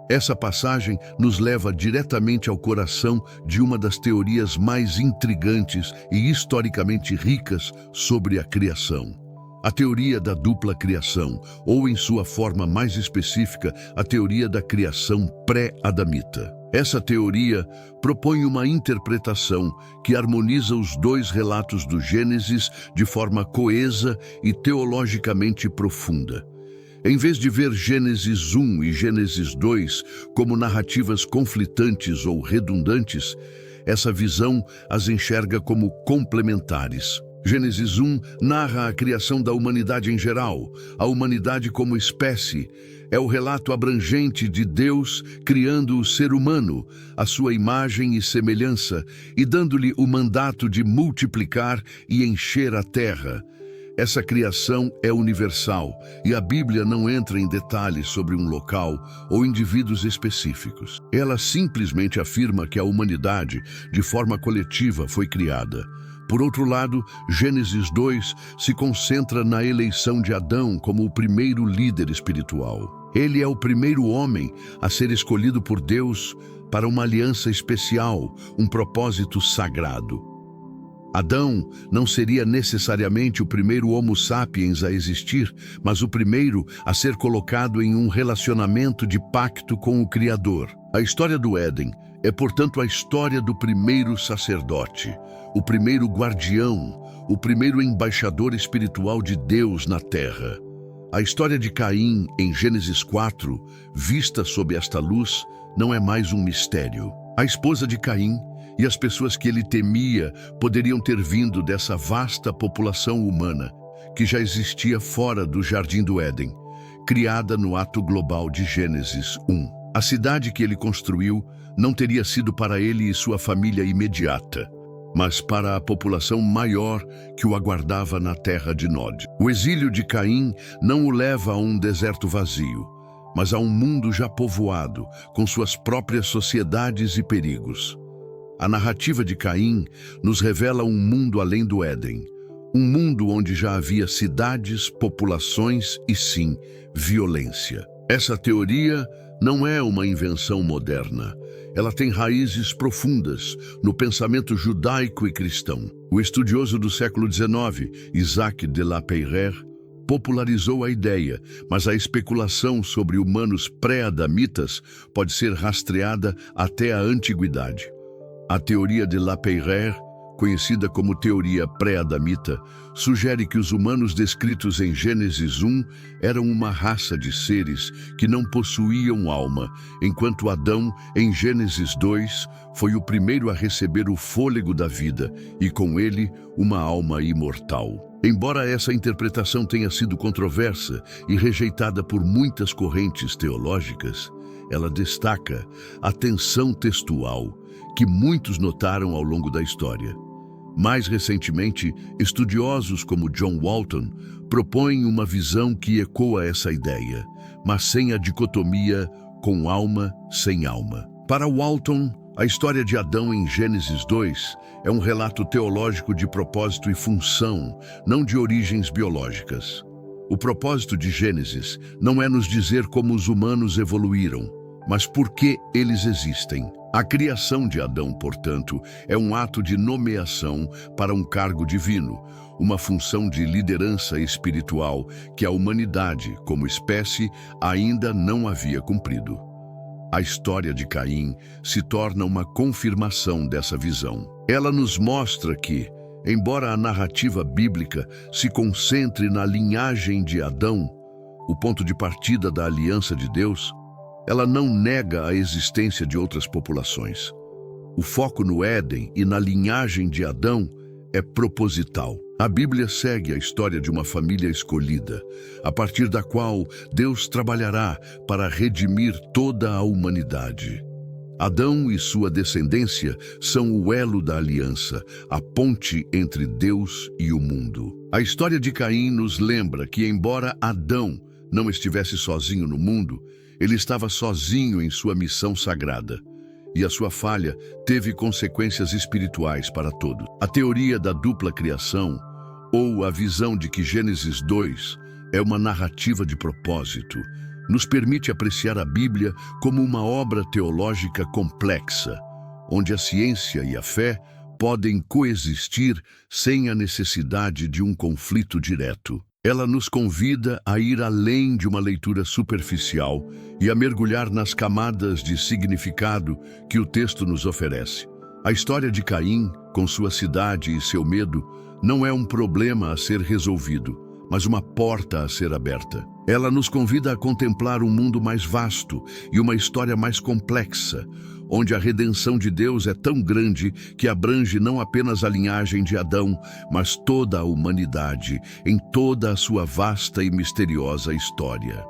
Essa passagem nos leva diretamente ao coração de uma das teorias mais intrigantes e historicamente ricas sobre a criação. A teoria da dupla criação, ou em sua forma mais específica, a teoria da criação pré-adamita. Essa teoria propõe uma interpretação que harmoniza os dois relatos do Gênesis de forma coesa e teologicamente profunda. Em vez de ver Gênesis 1 e Gênesis 2 como narrativas conflitantes ou redundantes, essa visão as enxerga como complementares. Gênesis 1 narra a criação da humanidade em geral, a humanidade como espécie. É o relato abrangente de Deus criando o ser humano, a sua imagem e semelhança, e dando-lhe o mandato de multiplicar e encher a terra. Essa criação é universal e a Bíblia não entra em detalhes sobre um local ou indivíduos específicos. Ela simplesmente afirma que a humanidade, de forma coletiva, foi criada. Por outro lado, Gênesis 2 se concentra na eleição de Adão como o primeiro líder espiritual. Ele é o primeiro homem a ser escolhido por Deus para uma aliança especial, um propósito sagrado. Adão não seria necessariamente o primeiro Homo sapiens a existir, mas o primeiro a ser colocado em um relacionamento de pacto com o Criador. A história do Éden é, portanto, a história do primeiro sacerdote, o primeiro guardião, o primeiro embaixador espiritual de Deus na terra. A história de Caim, em Gênesis 4, vista sob esta luz, não é mais um mistério. A esposa de Caim E as pessoas que ele temia poderiam ter vindo dessa vasta população humana que já existia fora do Jardim do Éden, criada no ato global de Gênesis 1. A cidade que ele construiu não teria sido para ele e sua família imediata, mas para a população maior que o aguardava na terra de Nod. O exílio de Caim não o leva a um deserto vazio, mas a um mundo já povoado, com suas próprias sociedades e perigos. A narrativa de Caim nos revela um mundo além do Éden, um mundo onde já havia cidades, populações e, sim, violência. Essa teoria não é uma invenção moderna. Ela tem raízes profundas no pensamento judaico e cristão. O estudioso do século XIX, Isaac de la Peyrère, popularizou a ideia, mas a especulação sobre humanos pré-adamitas pode ser rastreada até a antiguidade. A teoria de la Peyrère, conhecida como teoria pré-adamita, sugere que os humanos descritos em Gênesis 1 eram uma raça de seres que não possuíam alma, enquanto Adão, em Gênesis 2, foi o primeiro a receber o fôlego da vida e, com ele, uma alma imortal. Embora essa interpretação tenha sido controversa e rejeitada por muitas correntes teológicas, ela destaca a tensão textual que muitos notaram ao longo da história. Mais recentemente, estudiosos como John Walton propõem uma visão que ecoa essa ideia, mas sem a dicotomia com alma sem alma. Para Walton, a história de Adão em Gênesis 2 é um relato teológico de propósito e função, não de origens biológicas. O propósito de Gênesis não é nos dizer como os humanos evoluíram, mas por que eles existem. A criação de Adão, portanto, é um ato de nomeação para um cargo divino, uma função de liderança espiritual que a humanidade, como espécie, ainda não havia cumprido. A história de Caim se torna uma confirmação dessa visão. Ela nos mostra que, embora a narrativa bíblica se concentre na linhagem de Adão, o ponto de partida da aliança de Deus, ela não nega a existência de outras populações. O foco no Éden e na linhagem de Adão é proposital. A Bíblia segue a história de uma família escolhida, a partir da qual Deus trabalhará para redimir toda a humanidade. Adão e sua descendência são o elo da aliança, a ponte entre Deus e o mundo. A história de Caim nos lembra que, embora Adão não estivesse sozinho no mundo, ele estava sozinho em sua missão sagrada, e a sua falha teve consequências espirituais para todos. A teoria da dupla criação, ou a visão de que Gênesis 2 é uma narrativa de propósito, nos permite apreciar a Bíblia como uma obra teológica complexa, onde a ciência e a fé podem coexistir sem a necessidade de um conflito direto. Ela nos convida a ir além de uma leitura superficial e a mergulhar nas camadas de significado que o texto nos oferece. A história de Caim, com sua cidade e seu medo, não é um problema a ser resolvido, mas uma porta a ser aberta. Ela nos convida a contemplar um mundo mais vasto e uma história mais complexa, onde a redenção de Deus é tão grande que abrange não apenas a linhagem de Adão, mas toda a humanidade, em toda a sua vasta e misteriosa história.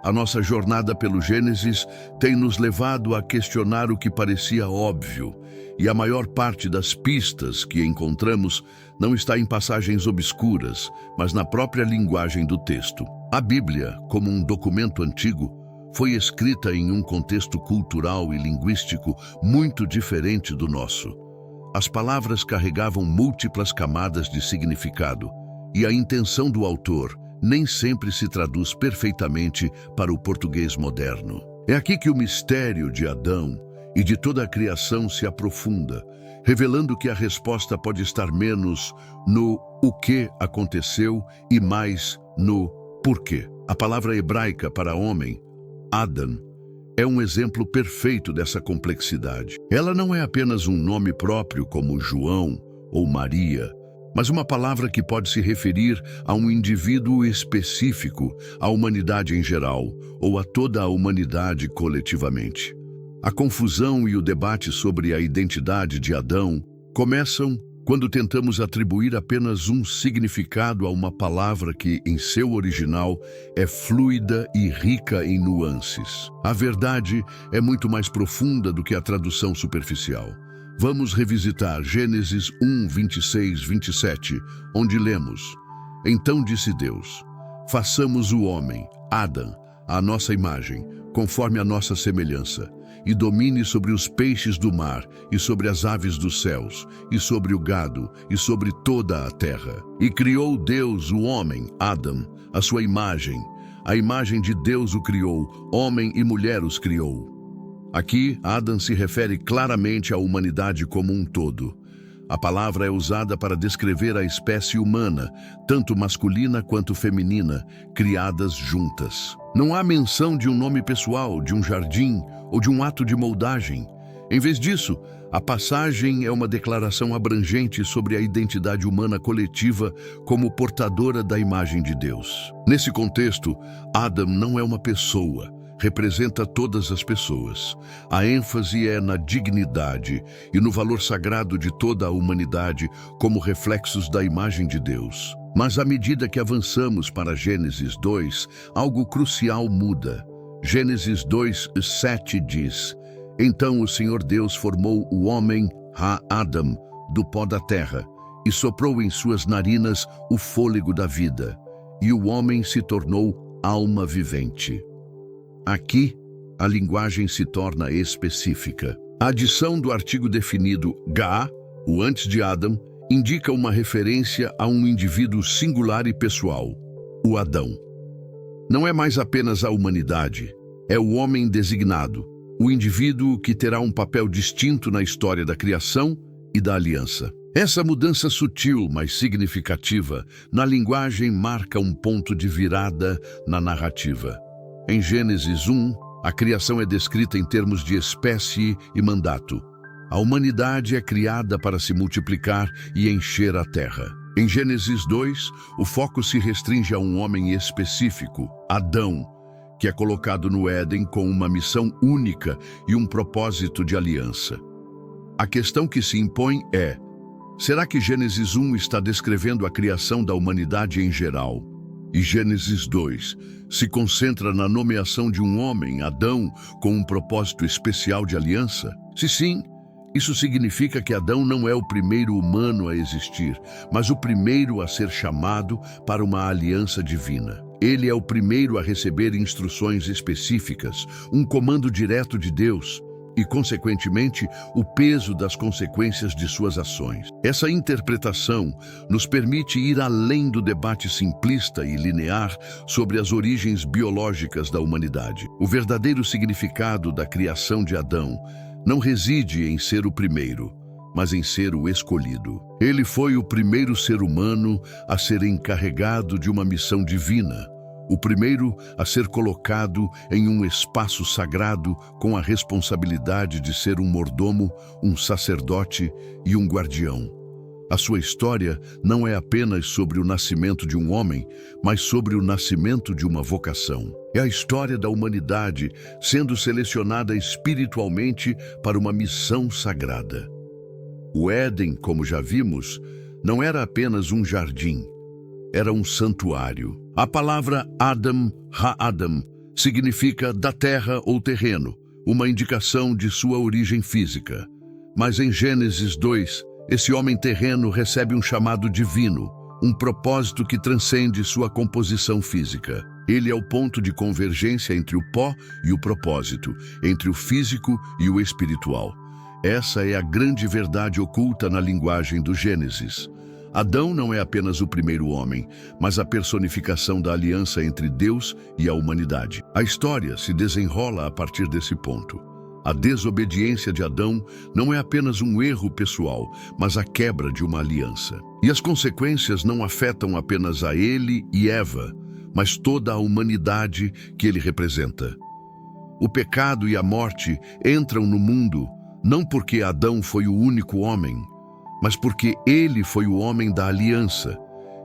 A nossa jornada pelo Gênesis tem nos levado a questionar o que parecia óbvio, e a maior parte das pistas que encontramos não está em passagens obscuras, mas na própria linguagem do texto. A Bíblia, como um documento antigo, foi escrita em um contexto cultural e linguístico muito diferente do nosso. As palavras carregavam múltiplas camadas de significado, e a intenção do autor nem sempre se traduz perfeitamente para o português moderno. É aqui que o mistério de Adão e de toda a criação se aprofunda, revelando que a resposta pode estar menos no o que aconteceu e mais no porquê. A palavra hebraica para homem, Adam, é um exemplo perfeito dessa complexidade. Ela não é apenas um nome próprio como João ou Maria, mas uma palavra que pode se referir a um indivíduo específico, à humanidade em geral, ou a toda a humanidade coletivamente. A confusão e o debate sobre a identidade de Adão começam quando tentamos atribuir apenas um significado a uma palavra que, em seu original, é fluida e rica em nuances. A verdade é muito mais profunda do que a tradução superficial. Vamos revisitar Gênesis 1, 26, 27, onde lemos: Então disse Deus: Façamos o homem, Adão, à nossa imagem, conforme a nossa semelhança, e domine sobre os peixes do mar, e sobre as aves dos céus, e sobre o gado, e sobre toda a terra. E criou Deus o homem, Adão, à sua imagem. A imagem de Deus o criou, homem e mulher os criou. Aqui, Adão se refere claramente à humanidade como um todo. A palavra é usada para descrever a espécie humana, tanto masculina quanto feminina, criadas juntas. Não há menção de um nome pessoal, de um jardim ou de um ato de moldagem. Em vez disso, a passagem é uma declaração abrangente sobre a identidade humana coletiva como portadora da imagem de Deus. Nesse contexto, Adão não é uma pessoa, representa todas as pessoas. A ênfase é na dignidade e no valor sagrado de toda a humanidade como reflexos da imagem de Deus. Mas à medida que avançamos para Gênesis 2, algo crucial muda. Gênesis 2, 7 diz: Então o Senhor Deus formou o homem, Adão, do pó da terra, e soprou em suas narinas o fôlego da vida, e o homem se tornou alma vivente. Aqui, a linguagem se torna específica. A adição do artigo definido ga, o antes de Adão, indica uma referência a um indivíduo singular e pessoal, o Adão. Não é mais apenas a humanidade, é o homem designado, o indivíduo que terá um papel distinto na história da criação e da aliança. Essa mudança sutil, mas significativa, na linguagem marca um ponto de virada na narrativa. Em Gênesis 1, a criação é descrita em termos de espécie e mandato. A humanidade é criada para se multiplicar e encher a terra. Em Gênesis 2, o foco se restringe a um homem específico, Adão, que é colocado no Éden com uma missão única e um propósito de aliança. A questão que se impõe é: será que Gênesis 1 está descrevendo a criação da humanidade em geral? E Gênesis 2 se concentra na nomeação de um homem, Adão, com um propósito especial de aliança? Se sim, isso significa que Adão não é o primeiro humano a existir, mas o primeiro a ser chamado para uma aliança divina. Ele é o primeiro a receber instruções específicas, um comando direto de Deus e, consequentemente, o peso das consequências de suas ações. Essa interpretação nos permite ir além do debate simplista e linear sobre as origens biológicas da humanidade. O verdadeiro significado da criação de Adão não reside em ser o primeiro, mas em ser o escolhido. Ele foi o primeiro ser humano a ser encarregado de uma missão divina, o primeiro a ser colocado em um espaço sagrado com a responsabilidade de ser um mordomo, um sacerdote e um guardião. A sua história não é apenas sobre o nascimento de um homem, mas sobre o nascimento de uma vocação. É a história da humanidade sendo selecionada espiritualmente para uma missão sagrada. O Éden, como já vimos, não era apenas um jardim, era um santuário. A palavra Adam, Ha-Adam, significa da terra ou terreno, uma indicação de sua origem física. Mas em Gênesis 2, esse homem terreno recebe um chamado divino, um propósito que transcende sua composição física. Ele é o ponto de convergência entre o pó e o propósito, entre o físico e o espiritual. Essa é a grande verdade oculta na linguagem do Gênesis. Adão não é apenas o primeiro homem, mas a personificação da aliança entre Deus e a humanidade. A história se desenrola a partir desse ponto. A desobediência de Adão não é apenas um erro pessoal, mas a quebra de uma aliança. E as consequências não afetam apenas a ele e Eva, mas toda a humanidade que ele representa. O pecado e a morte entram no mundo não porque Adão foi o único homem, mas porque ele foi o homem da aliança,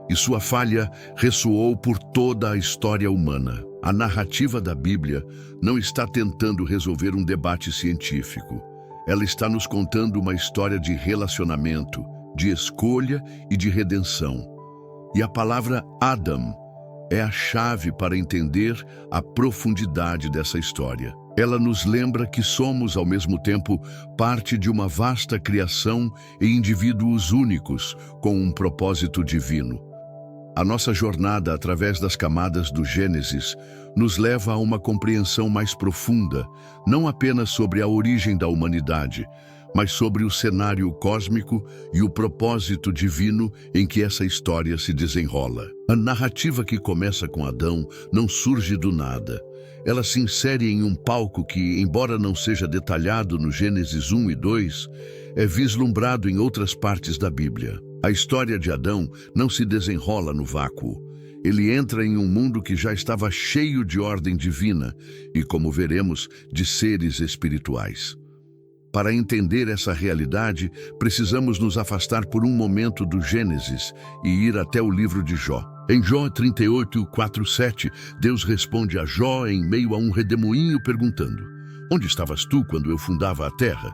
e sua falha ressoou por toda a história humana. A narrativa da Bíblia não está tentando resolver um debate científico. Ela está nos contando uma história de relacionamento, de escolha e de redenção. E a palavra Adam é a chave para entender a profundidade dessa história. Ela nos lembra que somos, ao mesmo tempo, parte de uma vasta criação e indivíduos únicos com um propósito divino. A nossa jornada através das camadas do Gênesis nos leva a uma compreensão mais profunda, não apenas sobre a origem da humanidade, mas sobre o cenário cósmico e o propósito divino em que essa história se desenrola. A narrativa que começa com Adão não surge do nada. Ela se insere em um palco que, embora não seja detalhado no Gênesis 1 e 2, é vislumbrado em outras partes da Bíblia. A história de Adão não se desenrola no vácuo. Ele entra em um mundo que já estava cheio de ordem divina e, como veremos, de seres espirituais. Para entender essa realidade, precisamos nos afastar por um momento do Gênesis e ir até o livro de Jó. Em Jó 38, 4, 7, Deus responde a Jó em meio a um redemoinho perguntando: Onde estavas tu quando eu fundava a terra?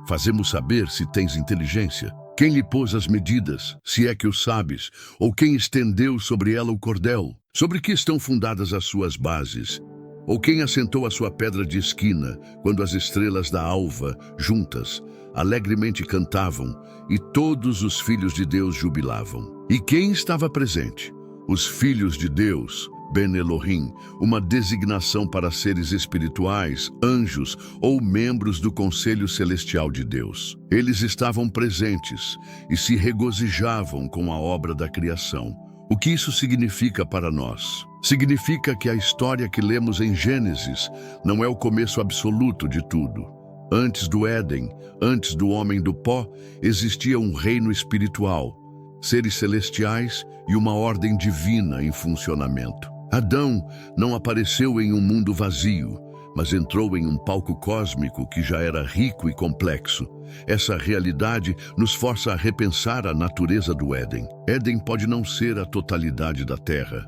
Fazemos saber se tens inteligência. Quem lhe pôs as medidas, se é que o sabes, ou quem estendeu sobre ela o cordel? Sobre que estão fundadas as suas bases? Ou quem assentou a sua pedra de esquina, quando as estrelas da alva, juntas, alegremente cantavam, e todos os filhos de Deus jubilavam? E quem estava presente? Os filhos de Deus, Ben Elohim, uma designação para seres espirituais, anjos ou membros do conselho celestial de Deus. Eles estavam presentes e se regozijavam com a obra da criação. O que isso significa para nós? Significa que a história que lemos em Gênesis não é o começo absoluto de tudo. Antes do Éden, antes do homem do pó, existia um reino espiritual, seres celestiais e uma ordem divina em funcionamento. Adão não apareceu em um mundo vazio, mas entrou em um palco cósmico que já era rico e complexo. Essa realidade nos força a repensar a natureza do Éden. Éden pode não ser a totalidade da terra,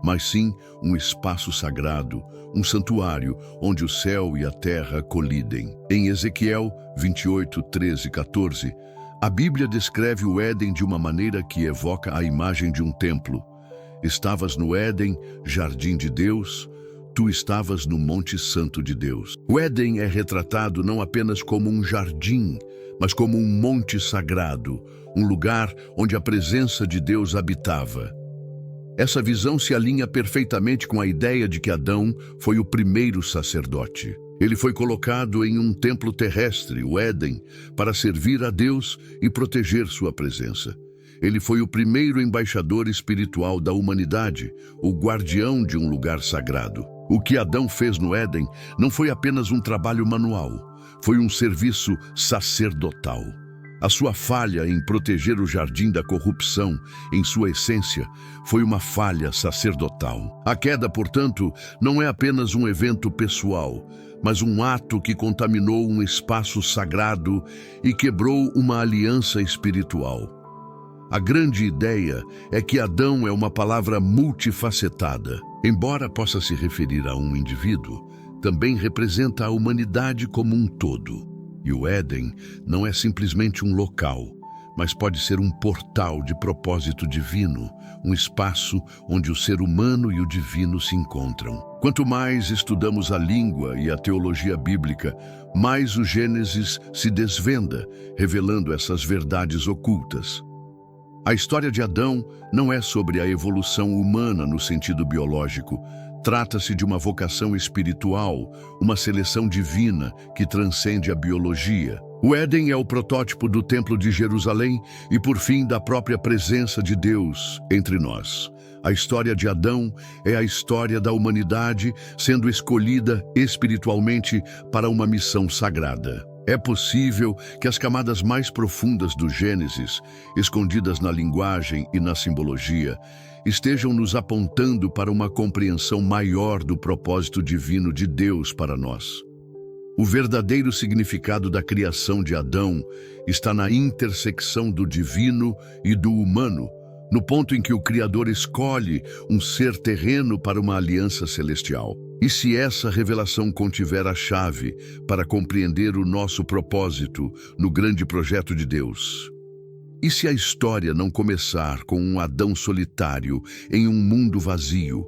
mas sim um espaço sagrado, um santuário onde o céu e a terra colidem. Em Ezequiel 28, 13 e 14, a Bíblia descreve o Éden de uma maneira que evoca a imagem de um templo. Estavas no Éden, jardim de Deus, tu estavas no Monte Santo de Deus. O Éden é retratado não apenas como um jardim, mas como um monte sagrado, um lugar onde a presença de Deus habitava. Essa visão se alinha perfeitamente com a ideia de que Adão foi o primeiro sacerdote. Ele foi colocado em um templo terrestre, o Éden, para servir a Deus e proteger sua presença. Ele foi o primeiro embaixador espiritual da humanidade, o guardião de um lugar sagrado. O que Adão fez no Éden não foi apenas um trabalho manual, foi um serviço sacerdotal. A sua falha em proteger o jardim da corrupção, em sua essência, foi uma falha sacerdotal. A queda, portanto, não é apenas um evento pessoal, mas um ato que contaminou um espaço sagrado e quebrou uma aliança espiritual. A grande ideia é que Adão é uma palavra multifacetada. Embora possa se referir a um indivíduo, também representa a humanidade como um todo. E o Éden não é simplesmente um local, mas pode ser um portal de propósito divino, um espaço onde o ser humano e o divino se encontram. Quanto mais estudamos a língua e a teologia bíblica, mais o Gênesis se desvenda, revelando essas verdades ocultas. A história de Adão não é sobre a evolução humana no sentido biológico. Trata-se de uma vocação espiritual, uma seleção divina que transcende a biologia. O Éden é o protótipo do Templo de Jerusalém e, por fim, da própria presença de Deus entre nós. A história de Adão é a história da humanidade sendo escolhida espiritualmente para uma missão sagrada. É possível que as camadas mais profundas do Gênesis, escondidas na linguagem e na simbologia, estejam nos apontando para uma compreensão maior do propósito divino de Deus para nós. O verdadeiro significado da criação de Adão está na intersecção do divino e do humano, no ponto em que o Criador escolhe um ser terreno para uma aliança celestial. E se essa revelação contiver a chave para compreender o nosso propósito no grande projeto de Deus? E se a história não começar com um Adão solitário em um mundo vazio,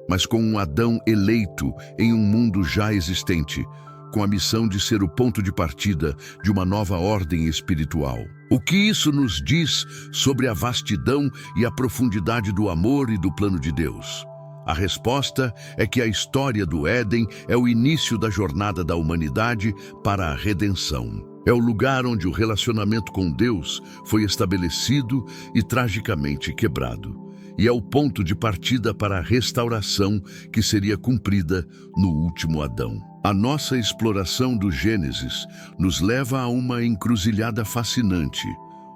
mas com um Adão eleito em um mundo já existente, com a missão de ser o ponto de partida de uma nova ordem espiritual? O que isso nos diz sobre a vastidão e a profundidade do amor e do plano de Deus? A resposta é que a história do Éden é o início da jornada da humanidade para a redenção. É o lugar onde o relacionamento com Deus foi estabelecido e tragicamente quebrado. E é o ponto de partida para a restauração que seria cumprida no último Adão. A nossa exploração do Gênesis nos leva a uma encruzilhada fascinante,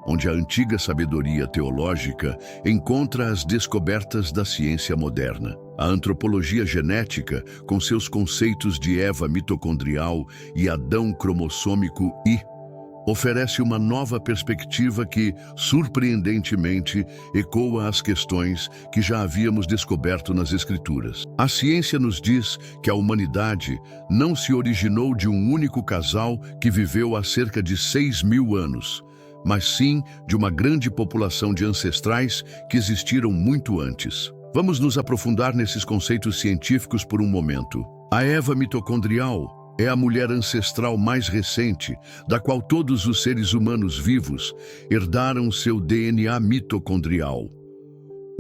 onde a antiga sabedoria teológica encontra as descobertas da ciência moderna. A antropologia genética, com seus conceitos de Eva mitocondrial e Adão cromossômico I, oferece uma nova perspectiva que, surpreendentemente, ecoa as questões que já havíamos descoberto nas Escrituras. A ciência nos diz que a humanidade não se originou de um único casal que viveu há cerca de 6.000 anos, mas sim de uma grande população de ancestrais que existiram muito antes. Vamos nos aprofundar nesses conceitos científicos por um momento. A Eva mitocondrial é a mulher ancestral mais recente, da qual todos os seres humanos vivos herdaram seu DNA mitocondrial.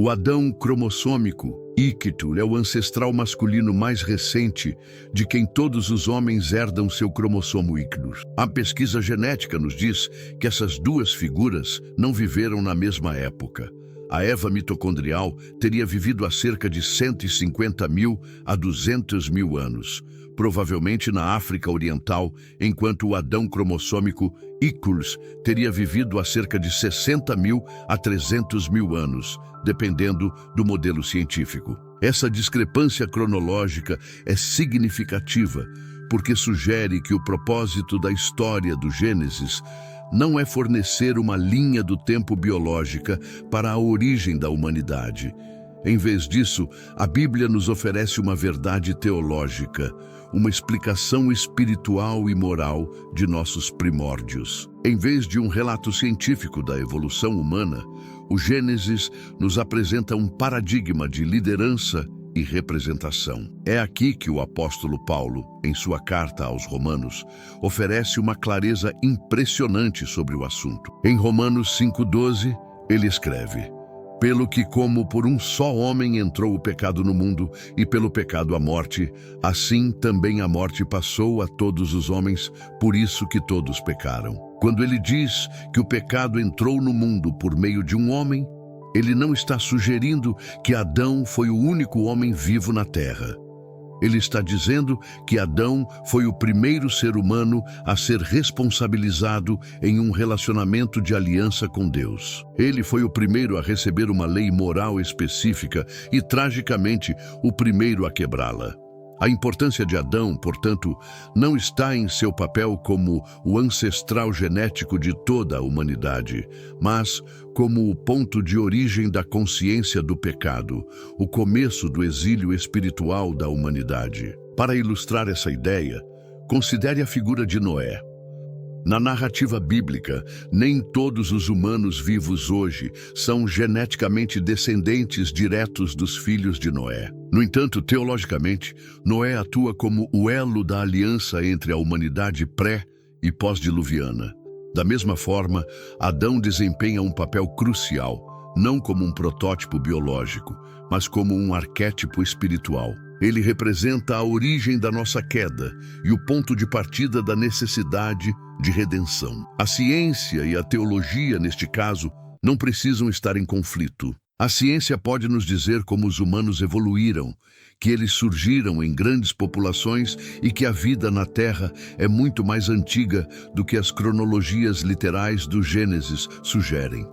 O Adão cromossômico, Íctus, é o ancestral masculino mais recente, de quem todos os homens herdam seu cromossomo Íctus. A pesquisa genética nos diz que essas duas figuras não viveram na mesma época. A Eva mitocondrial teria vivido há cerca de 150.000 a 200.000 anos, provavelmente na África Oriental, enquanto o Adão cromossômico Íctus teria vivido há cerca de 60.000 a 300.000 anos, dependendo do modelo científico. Essa discrepância cronológica é significativa, porque sugere que o propósito da história do Gênesis não é fornecer uma linha do tempo biológica para a origem da humanidade. Em vez disso, a Bíblia nos oferece uma verdade teológica, uma explicação espiritual e moral de nossos primórdios. Em vez de um relato científico da evolução humana, o Gênesis nos apresenta um paradigma de liderança e representação. É aqui que o apóstolo Paulo, em sua carta aos Romanos, oferece uma clareza impressionante sobre o assunto. Em Romanos 5,12, ele escreve: "Pelo que como por um só homem entrou o pecado no mundo, e pelo pecado a morte, assim também a morte passou a todos os homens, por isso que todos pecaram." Quando ele diz que o pecado entrou no mundo por meio de um homem, ele não está sugerindo que Adão foi o único homem vivo na Terra. Ele está dizendo que Adão foi o primeiro ser humano a ser responsabilizado em um relacionamento de aliança com Deus. Ele foi o primeiro a receber uma lei moral específica e, tragicamente, o primeiro a quebrá-la. A importância de Adão, portanto, não está em seu papel como o ancestral genético de toda a humanidade, mas como o ponto de origem da consciência do pecado, o começo do exílio espiritual da humanidade. Para ilustrar essa ideia, considere a figura de Noé. Na narrativa bíblica, nem todos os humanos vivos hoje são geneticamente descendentes diretos dos filhos de Noé. No entanto, teologicamente, Noé atua como o elo da aliança entre a humanidade pré- e pós-diluviana. Da mesma forma, Adão desempenha um papel crucial, não como um protótipo biológico, mas como um arquétipo espiritual. Ele representa a origem da nossa queda e o ponto de partida da necessidade de redenção. A ciência e a teologia, neste caso, não precisam estar em conflito. A ciência pode nos dizer como os humanos evoluíram, que eles surgiram em grandes populações e que a vida na Terra é muito mais antiga do que as cronologias literais do Gênesis sugerem.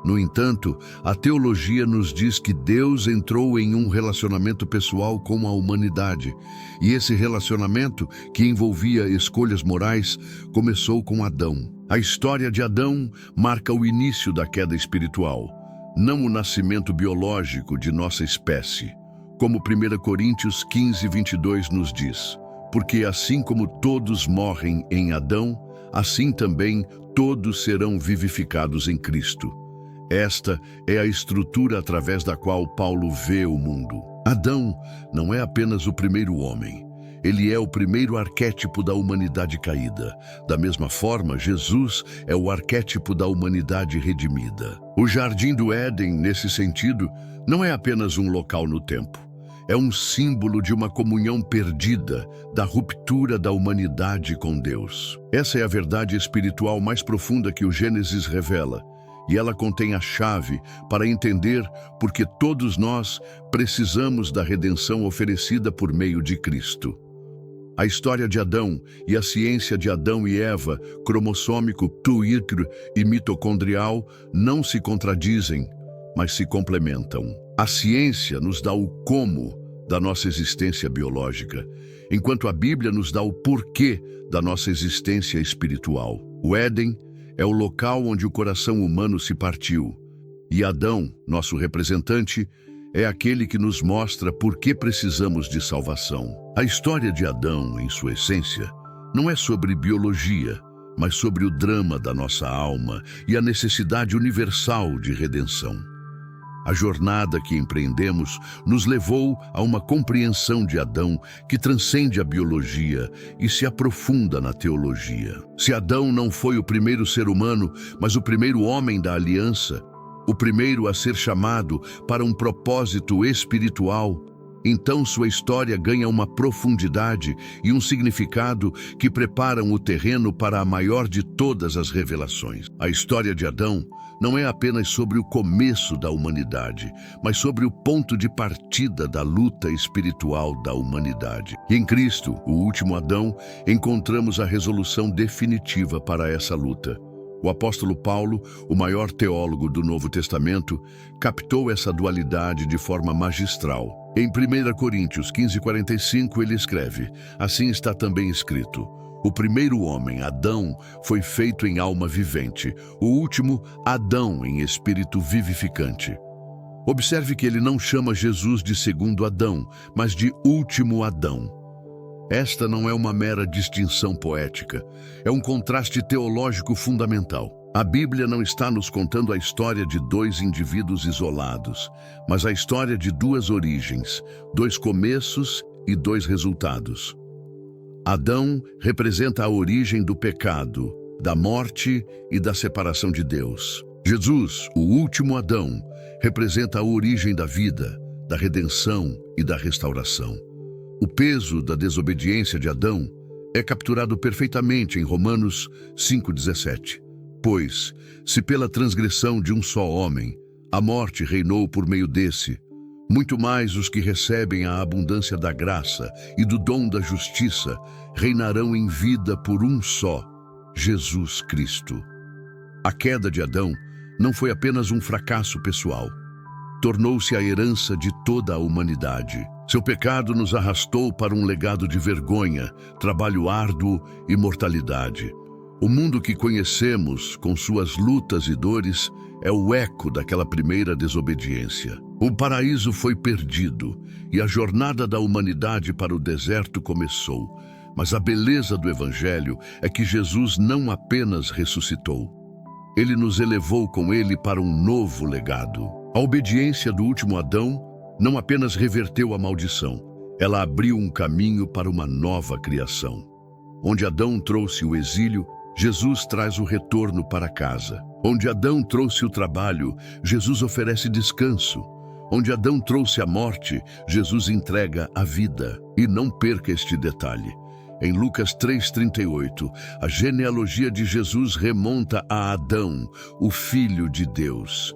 No entanto, a teologia nos diz que Deus entrou em um relacionamento pessoal com a humanidade, e esse relacionamento, que envolvia escolhas morais, começou com Adão. A história de Adão marca o início da queda espiritual. não o nascimento biológico de nossa espécie, como 1 Coríntios 15, 22 nos diz. Porque assim como todos morrem em Adão, assim também todos serão vivificados em Cristo. Esta é a estrutura através da qual Paulo vê o mundo. Adão não é apenas o primeiro homem. Ele é o primeiro arquétipo da humanidade caída. Da mesma forma, Jesus é o arquétipo da humanidade redimida. O Jardim do Éden, nesse sentido, não é apenas um local no tempo. É um símbolo de uma comunhão perdida, da ruptura da humanidade com Deus. Essa é a verdade espiritual mais profunda que o Gênesis revela, e ela contém a chave para entender por que todos nós precisamos da redenção oferecida por meio de Cristo. A história de Adão e a ciência de Adão e Eva, cromossômico, twitter e mitocondrial, não se contradizem, mas se complementam. A ciência nos dá o como da nossa existência biológica, enquanto a Bíblia nos dá o porquê da nossa existência espiritual. O Éden é o local onde o coração humano se partiu, e Adão, nosso representante, é aquele que nos mostra por que precisamos de salvação. A história de Adão, em sua essência, não é sobre biologia, mas sobre o drama da nossa alma e a necessidade universal de redenção. A jornada que empreendemos nos levou a uma compreensão de Adão que transcende a biologia e se aprofunda na teologia. Se Adão não foi o primeiro ser humano, mas o primeiro homem da aliança, o primeiro a ser chamado para um propósito espiritual, então sua história ganha uma profundidade e um significado que preparam o terreno para a maior de todas as revelações. A história de Adão não é apenas sobre o começo da humanidade, mas sobre o ponto de partida da luta espiritual da humanidade. E em Cristo, o último Adão, encontramos a resolução definitiva para essa luta. O apóstolo Paulo, o maior teólogo do Novo Testamento, captou essa dualidade de forma magistral. Em 1 Coríntios 15:45 ele escreve: assim está também escrito: o primeiro homem, Adão, foi feito em alma vivente, o último, Adão, em espírito vivificante. Observe que ele não chama Jesus de segundo Adão, mas de último Adão. Esta não é uma mera distinção poética, é um contraste teológico fundamental. A Bíblia não está nos contando a história de dois indivíduos isolados, mas a história de duas origens, dois começos e dois resultados. Adão representa a origem do pecado, da morte e da separação de Deus. Jesus, o último Adão, representa a origem da vida, da redenção e da restauração. O peso da desobediência de Adão é capturado perfeitamente em Romanos 5:17. Pois, se pela transgressão de um só homem a morte reinou por meio desse, muito mais os que recebem a abundância da graça e do dom da justiça reinarão em vida por um só, Jesus Cristo. A queda de Adão não foi apenas um fracasso pessoal. Tornou-se a herança de toda a humanidade. Seu pecado nos arrastou para um legado de vergonha, trabalho árduo e mortalidade. O mundo que conhecemos, com suas lutas e dores, é o eco daquela primeira desobediência. O paraíso foi perdido e a jornada da humanidade para o deserto começou. Mas a beleza do Evangelho é que Jesus não apenas ressuscitou. Ele nos elevou com ele para um novo legado. A obediência do último Adão não apenas reverteu a maldição, ela abriu um caminho para uma nova criação. Onde Adão trouxe o exílio, Jesus traz o retorno para casa. Onde Adão trouxe o trabalho, Jesus oferece descanso. Onde Adão trouxe a morte, Jesus entrega a vida. E não perca este detalhe. Em Lucas 3:38, a genealogia de Jesus remonta a Adão, o Filho de Deus.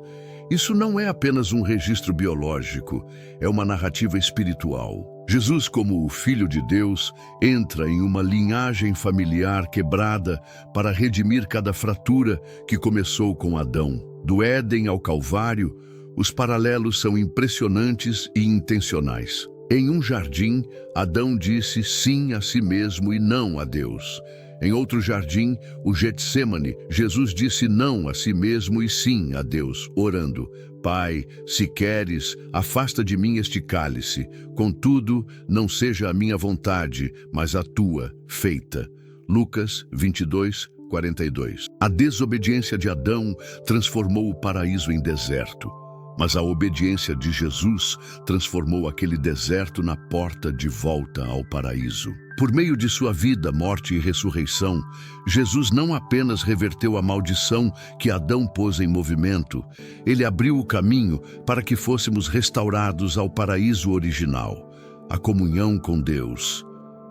Isso não é apenas um registro biológico, é uma narrativa espiritual. Jesus, como o Filho de Deus, entra em uma linhagem familiar quebrada para redimir cada fratura que começou com Adão. Do Éden ao Calvário, os paralelos são impressionantes e intencionais. Em um jardim, Adão disse sim a si mesmo e não a Deus. Em outro jardim, o Getsêmani, Jesus disse não a si mesmo e sim a Deus, orando: Pai, se queres, afasta de mim este cálice. Contudo, não seja a minha vontade, mas a tua, feita. Lucas 22:42. A desobediência de Adão transformou o paraíso em deserto, mas a obediência de Jesus transformou aquele deserto na porta de volta ao paraíso. Por meio de sua vida, morte e ressurreição, Jesus não apenas reverteu a maldição que Adão pôs em movimento, ele abriu o caminho para que fôssemos restaurados ao paraíso original, a comunhão com Deus.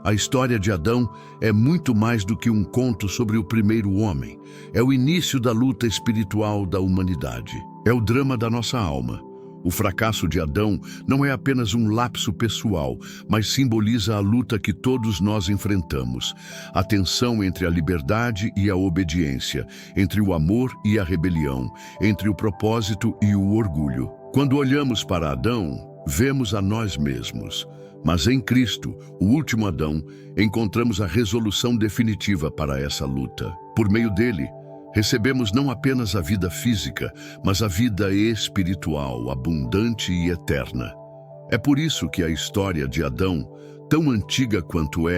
A história de Adão é muito mais do que um conto sobre o primeiro homem. É o início da luta espiritual da humanidade. É o drama da nossa alma. O fracasso de Adão não é apenas um lapso pessoal, mas simboliza a luta que todos nós enfrentamos. A tensão entre a liberdade e a obediência, entre o amor e a rebelião, entre o propósito e o orgulho. Quando olhamos para Adão, vemos a nós mesmos. Mas em Cristo, o último Adão, encontramos a resolução definitiva para essa luta. Por meio dele, recebemos não apenas a vida física, mas a vida espiritual, abundante e eterna. É por isso que a história de Adão, tão antiga quanto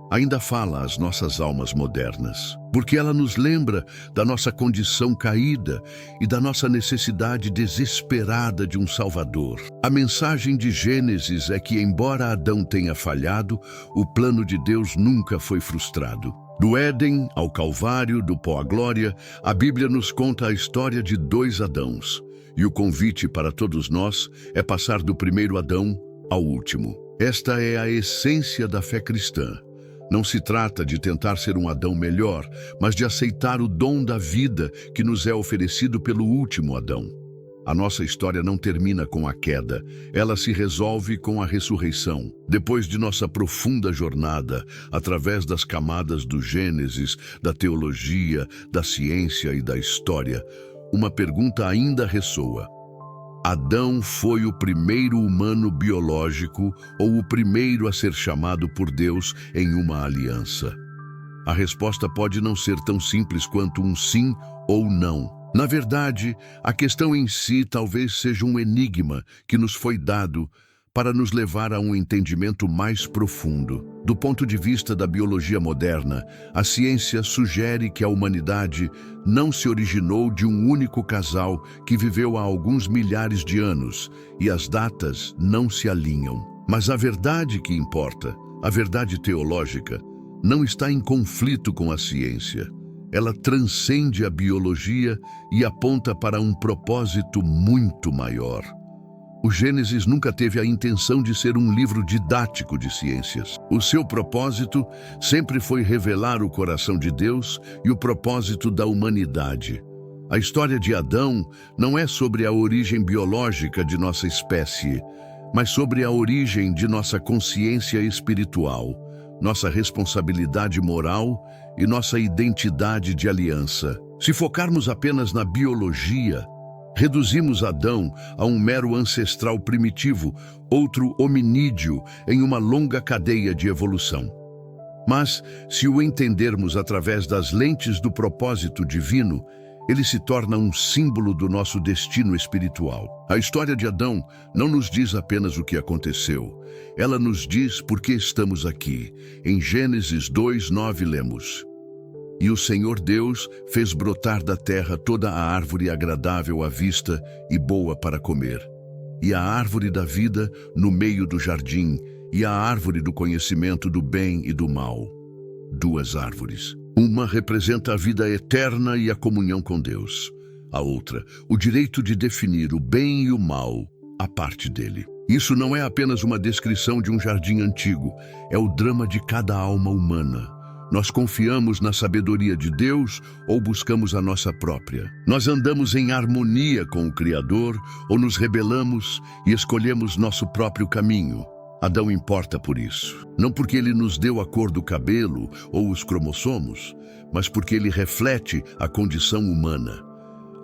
ainda fala às nossas almas modernas. Porque ela nos lembra da nossa condição caída e da nossa necessidade desesperada de um Salvador. A mensagem de Gênesis é que, embora Adão tenha falhado, o plano de Deus nunca foi frustrado. Do Éden ao Calvário, do pó à glória, a Bíblia nos conta a história de dois Adãos. E o convite para todos nós é passar do primeiro Adão ao último. Esta é a essência da fé cristã. Não se trata de tentar ser um Adão melhor, mas de aceitar o dom da vida que nos é oferecido pelo último Adão. A nossa história não termina com a queda, ela se resolve com a ressurreição. Depois de nossa profunda jornada, através das camadas do Gênesis, da teologia, da ciência e da história, uma pergunta ainda ressoa. Adão foi o primeiro humano biológico ou o primeiro a ser chamado por Deus em uma aliança? A resposta pode não ser tão simples quanto um sim ou não. Na verdade, a questão em si talvez seja um enigma que nos foi dado para nos levar a um entendimento mais profundo. Do ponto de vista da biologia moderna, a ciência sugere que a humanidade não se originou de um único casal que viveu há alguns milhares de anos, e as datas não se alinham. Mas a verdade que importa, a verdade teológica, não está em conflito com a ciência. Ela transcende a biologia e aponta para um propósito muito maior. O Gênesis nunca teve a intenção de ser um livro didático de ciências. O seu propósito sempre foi revelar o coração de Deus e o propósito da humanidade. A história de Adão não é sobre a origem biológica de nossa espécie, mas sobre a origem de nossa consciência espiritual, nossa responsabilidade moral e nossa identidade de aliança. Se focarmos apenas na biologia, reduzimos Adão a um mero ancestral primitivo, outro hominídeo em uma longa cadeia de evolução. Mas, se o entendermos através das lentes do propósito divino, ele se torna um símbolo do nosso destino espiritual. A história de Adão não nos diz apenas o que aconteceu. Ela nos diz por que estamos aqui. Em Gênesis 2:9 lemos: E o Senhor Deus fez brotar da terra toda a árvore agradável à vista e boa para comer, e a árvore da vida no meio do jardim, e a árvore do conhecimento do bem e do mal. Duas árvores. Uma representa a vida eterna e a comunhão com Deus. A outra, o direito de definir o bem e o mal, a parte dele. Isso não é apenas uma descrição de um jardim antigo, é o drama de cada alma humana. Nós confiamos na sabedoria de Deus ou buscamos a nossa própria? Nós andamos em harmonia com o Criador ou nos rebelamos e escolhemos nosso próprio caminho? Adão importa por isso. Não porque ele nos deu a cor do cabelo ou os cromossomos, mas porque ele reflete a condição humana.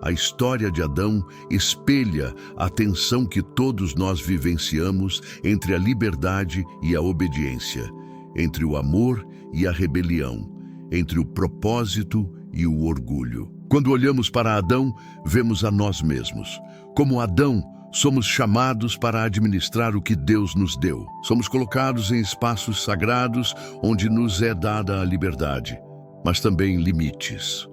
A história de Adão espelha a tensão que todos nós vivenciamos entre a liberdade e a obediência, entre o amor e a rebelião, entre o propósito e o orgulho. Quando olhamos para Adão, vemos a nós mesmos. Como Adão, somos chamados para administrar o que Deus nos deu. Somos colocados em espaços sagrados onde nos é dada a liberdade, mas também limites.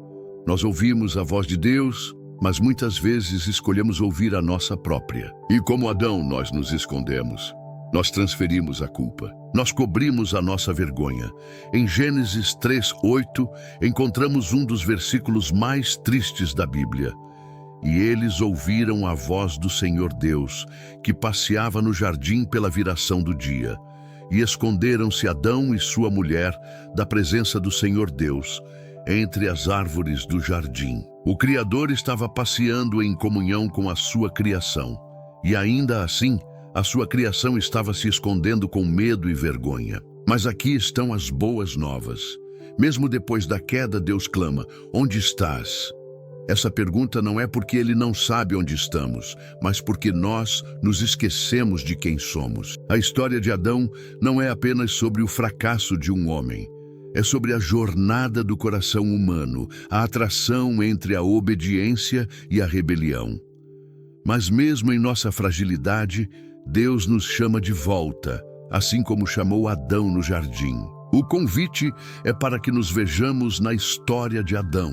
Nós ouvimos a voz de Deus, mas muitas vezes escolhemos ouvir a nossa própria. E como Adão, nós nos escondemos. Nós transferimos a culpa. Nós cobrimos a nossa vergonha. Em Gênesis 3:8, encontramos um dos versículos mais tristes da Bíblia. E eles ouviram a voz do Senhor Deus, que passeava no jardim pela viração do dia. E esconderam-se Adão e sua mulher da presença do Senhor Deus, entre as árvores do jardim. O Criador estava passeando em comunhão com a sua criação. E ainda assim, a sua criação estava se escondendo com medo e vergonha. Mas aqui estão as boas novas. Mesmo depois da queda, Deus clama: onde estás? Essa pergunta não é porque Ele não sabe onde estamos, mas porque nós nos esquecemos de quem somos. A história de Adão não é apenas sobre o fracasso de um homem. É sobre a jornada do coração humano, a atração entre a obediência e a rebelião. Mas mesmo em nossa fragilidade, Deus nos chama de volta, assim como chamou Adão no jardim. O convite é para que nos vejamos na história de Adão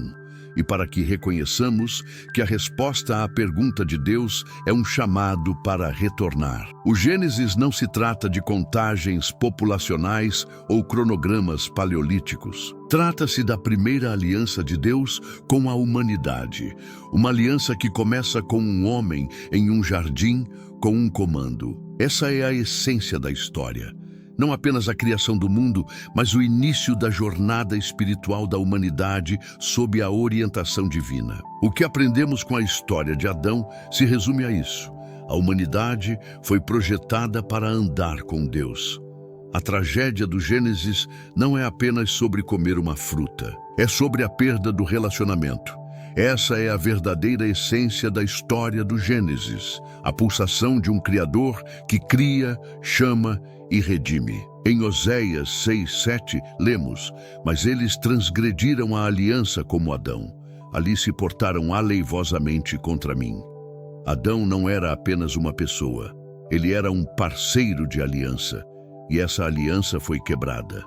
e para que reconheçamos que a resposta à pergunta de Deus é um chamado para retornar. O Gênesis não se trata de contagens populacionais ou cronogramas paleolíticos. Trata-se da primeira aliança de Deus com a humanidade, uma aliança que começa com um homem em um jardim com um comando. Essa é a essência da história. Não apenas a criação do mundo, mas o início da jornada espiritual da humanidade sob a orientação divina. O que aprendemos com a história de Adão se resume a isso. A humanidade foi projetada para andar com Deus. A tragédia do Gênesis não é apenas sobre comer uma fruta. É sobre a perda do relacionamento. Essa é a verdadeira essência da história do Gênesis, a pulsação de um Criador que cria, chama e redime. Em Oséias 6:7, lemos: mas eles transgrediram a aliança como Adão. Ali se portaram aleivosamente contra mim. Adão não era apenas uma pessoa, ele era um parceiro de aliança, e essa aliança foi quebrada.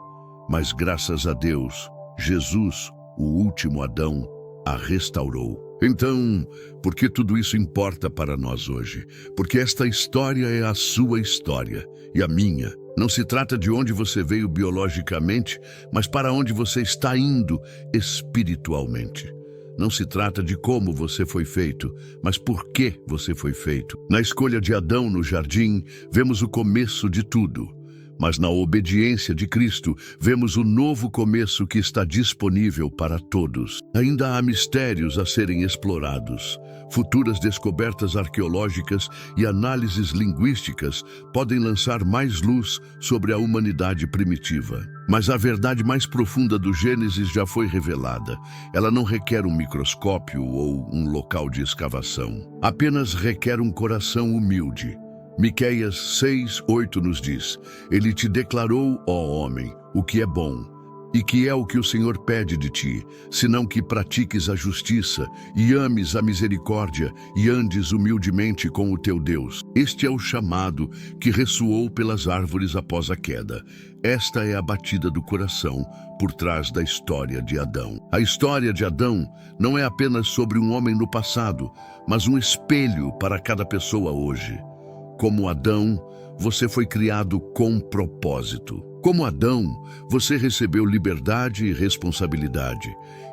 Mas graças a Deus, Jesus, o último Adão, a restaurou. Então, por que tudo isso importa para nós hoje? Porque esta história é a sua história e a minha. Não se trata de onde você veio biologicamente, mas para onde você está indo espiritualmente. Não se trata de como você foi feito, mas por que você foi feito. Na escolha de Adão no jardim, vemos o começo de tudo. Mas na obediência de Cristo, vemos o novo começo que está disponível para todos. Ainda há mistérios a serem explorados. Futuras descobertas arqueológicas e análises linguísticas podem lançar mais luz sobre a humanidade primitiva. Mas a verdade mais profunda do Gênesis já foi revelada. Ela não requer um microscópio ou um local de escavação. Apenas requer um coração humilde. Miqueias 6:8 nos diz: Ele te declarou, ó homem, o que é bom, e que é o que o Senhor pede de ti, senão que pratiques a justiça, e ames a misericórdia, e andes humildemente com o teu Deus. Este é o chamado que ressoou pelas árvores após a queda. Esta é a batida do coração por trás da história de Adão. A história de Adão não é apenas sobre um homem no passado, mas um espelho para cada pessoa hoje. Como Adão, você foi criado com propósito. Como Adão, você recebeu liberdade e responsabilidade.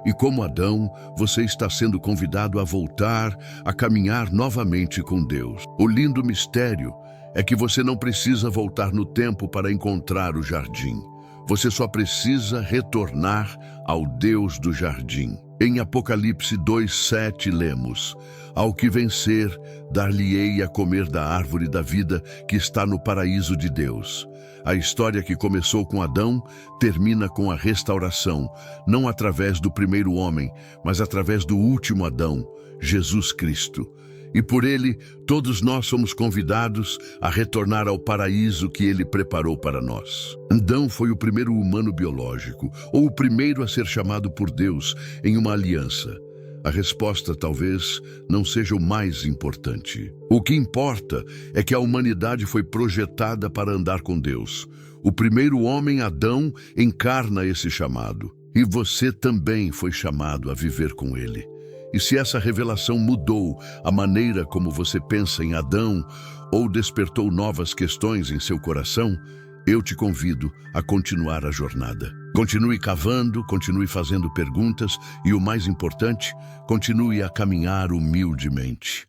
E como Adão, você está sendo convidado a voltar, a caminhar novamente com Deus. O lindo mistério é que você não precisa voltar no tempo para encontrar o jardim. Você só precisa retornar ao Deus do jardim. Em Apocalipse 2:7 lemos: Ao que vencer, dar-lhe-ei a comer da árvore da vida que está no paraíso de Deus. A história que começou com Adão termina com a restauração, não através do primeiro homem, mas através do último Adão, Jesus Cristo. E por ele, todos nós somos convidados a retornar ao paraíso que ele preparou para nós. Adão foi o primeiro humano biológico, ou o primeiro a ser chamado por Deus em uma aliança. A resposta talvez não seja o mais importante. O que importa é que a humanidade foi projetada para andar com Deus. O primeiro homem, Adão, encarna esse chamado. E você também foi chamado a viver com ele. E se essa revelação mudou a maneira como você pensa em Adão ou despertou novas questões em seu coração, eu te convido a continuar a jornada. Continue cavando, continue fazendo perguntas e, o mais importante, continue a caminhar humildemente.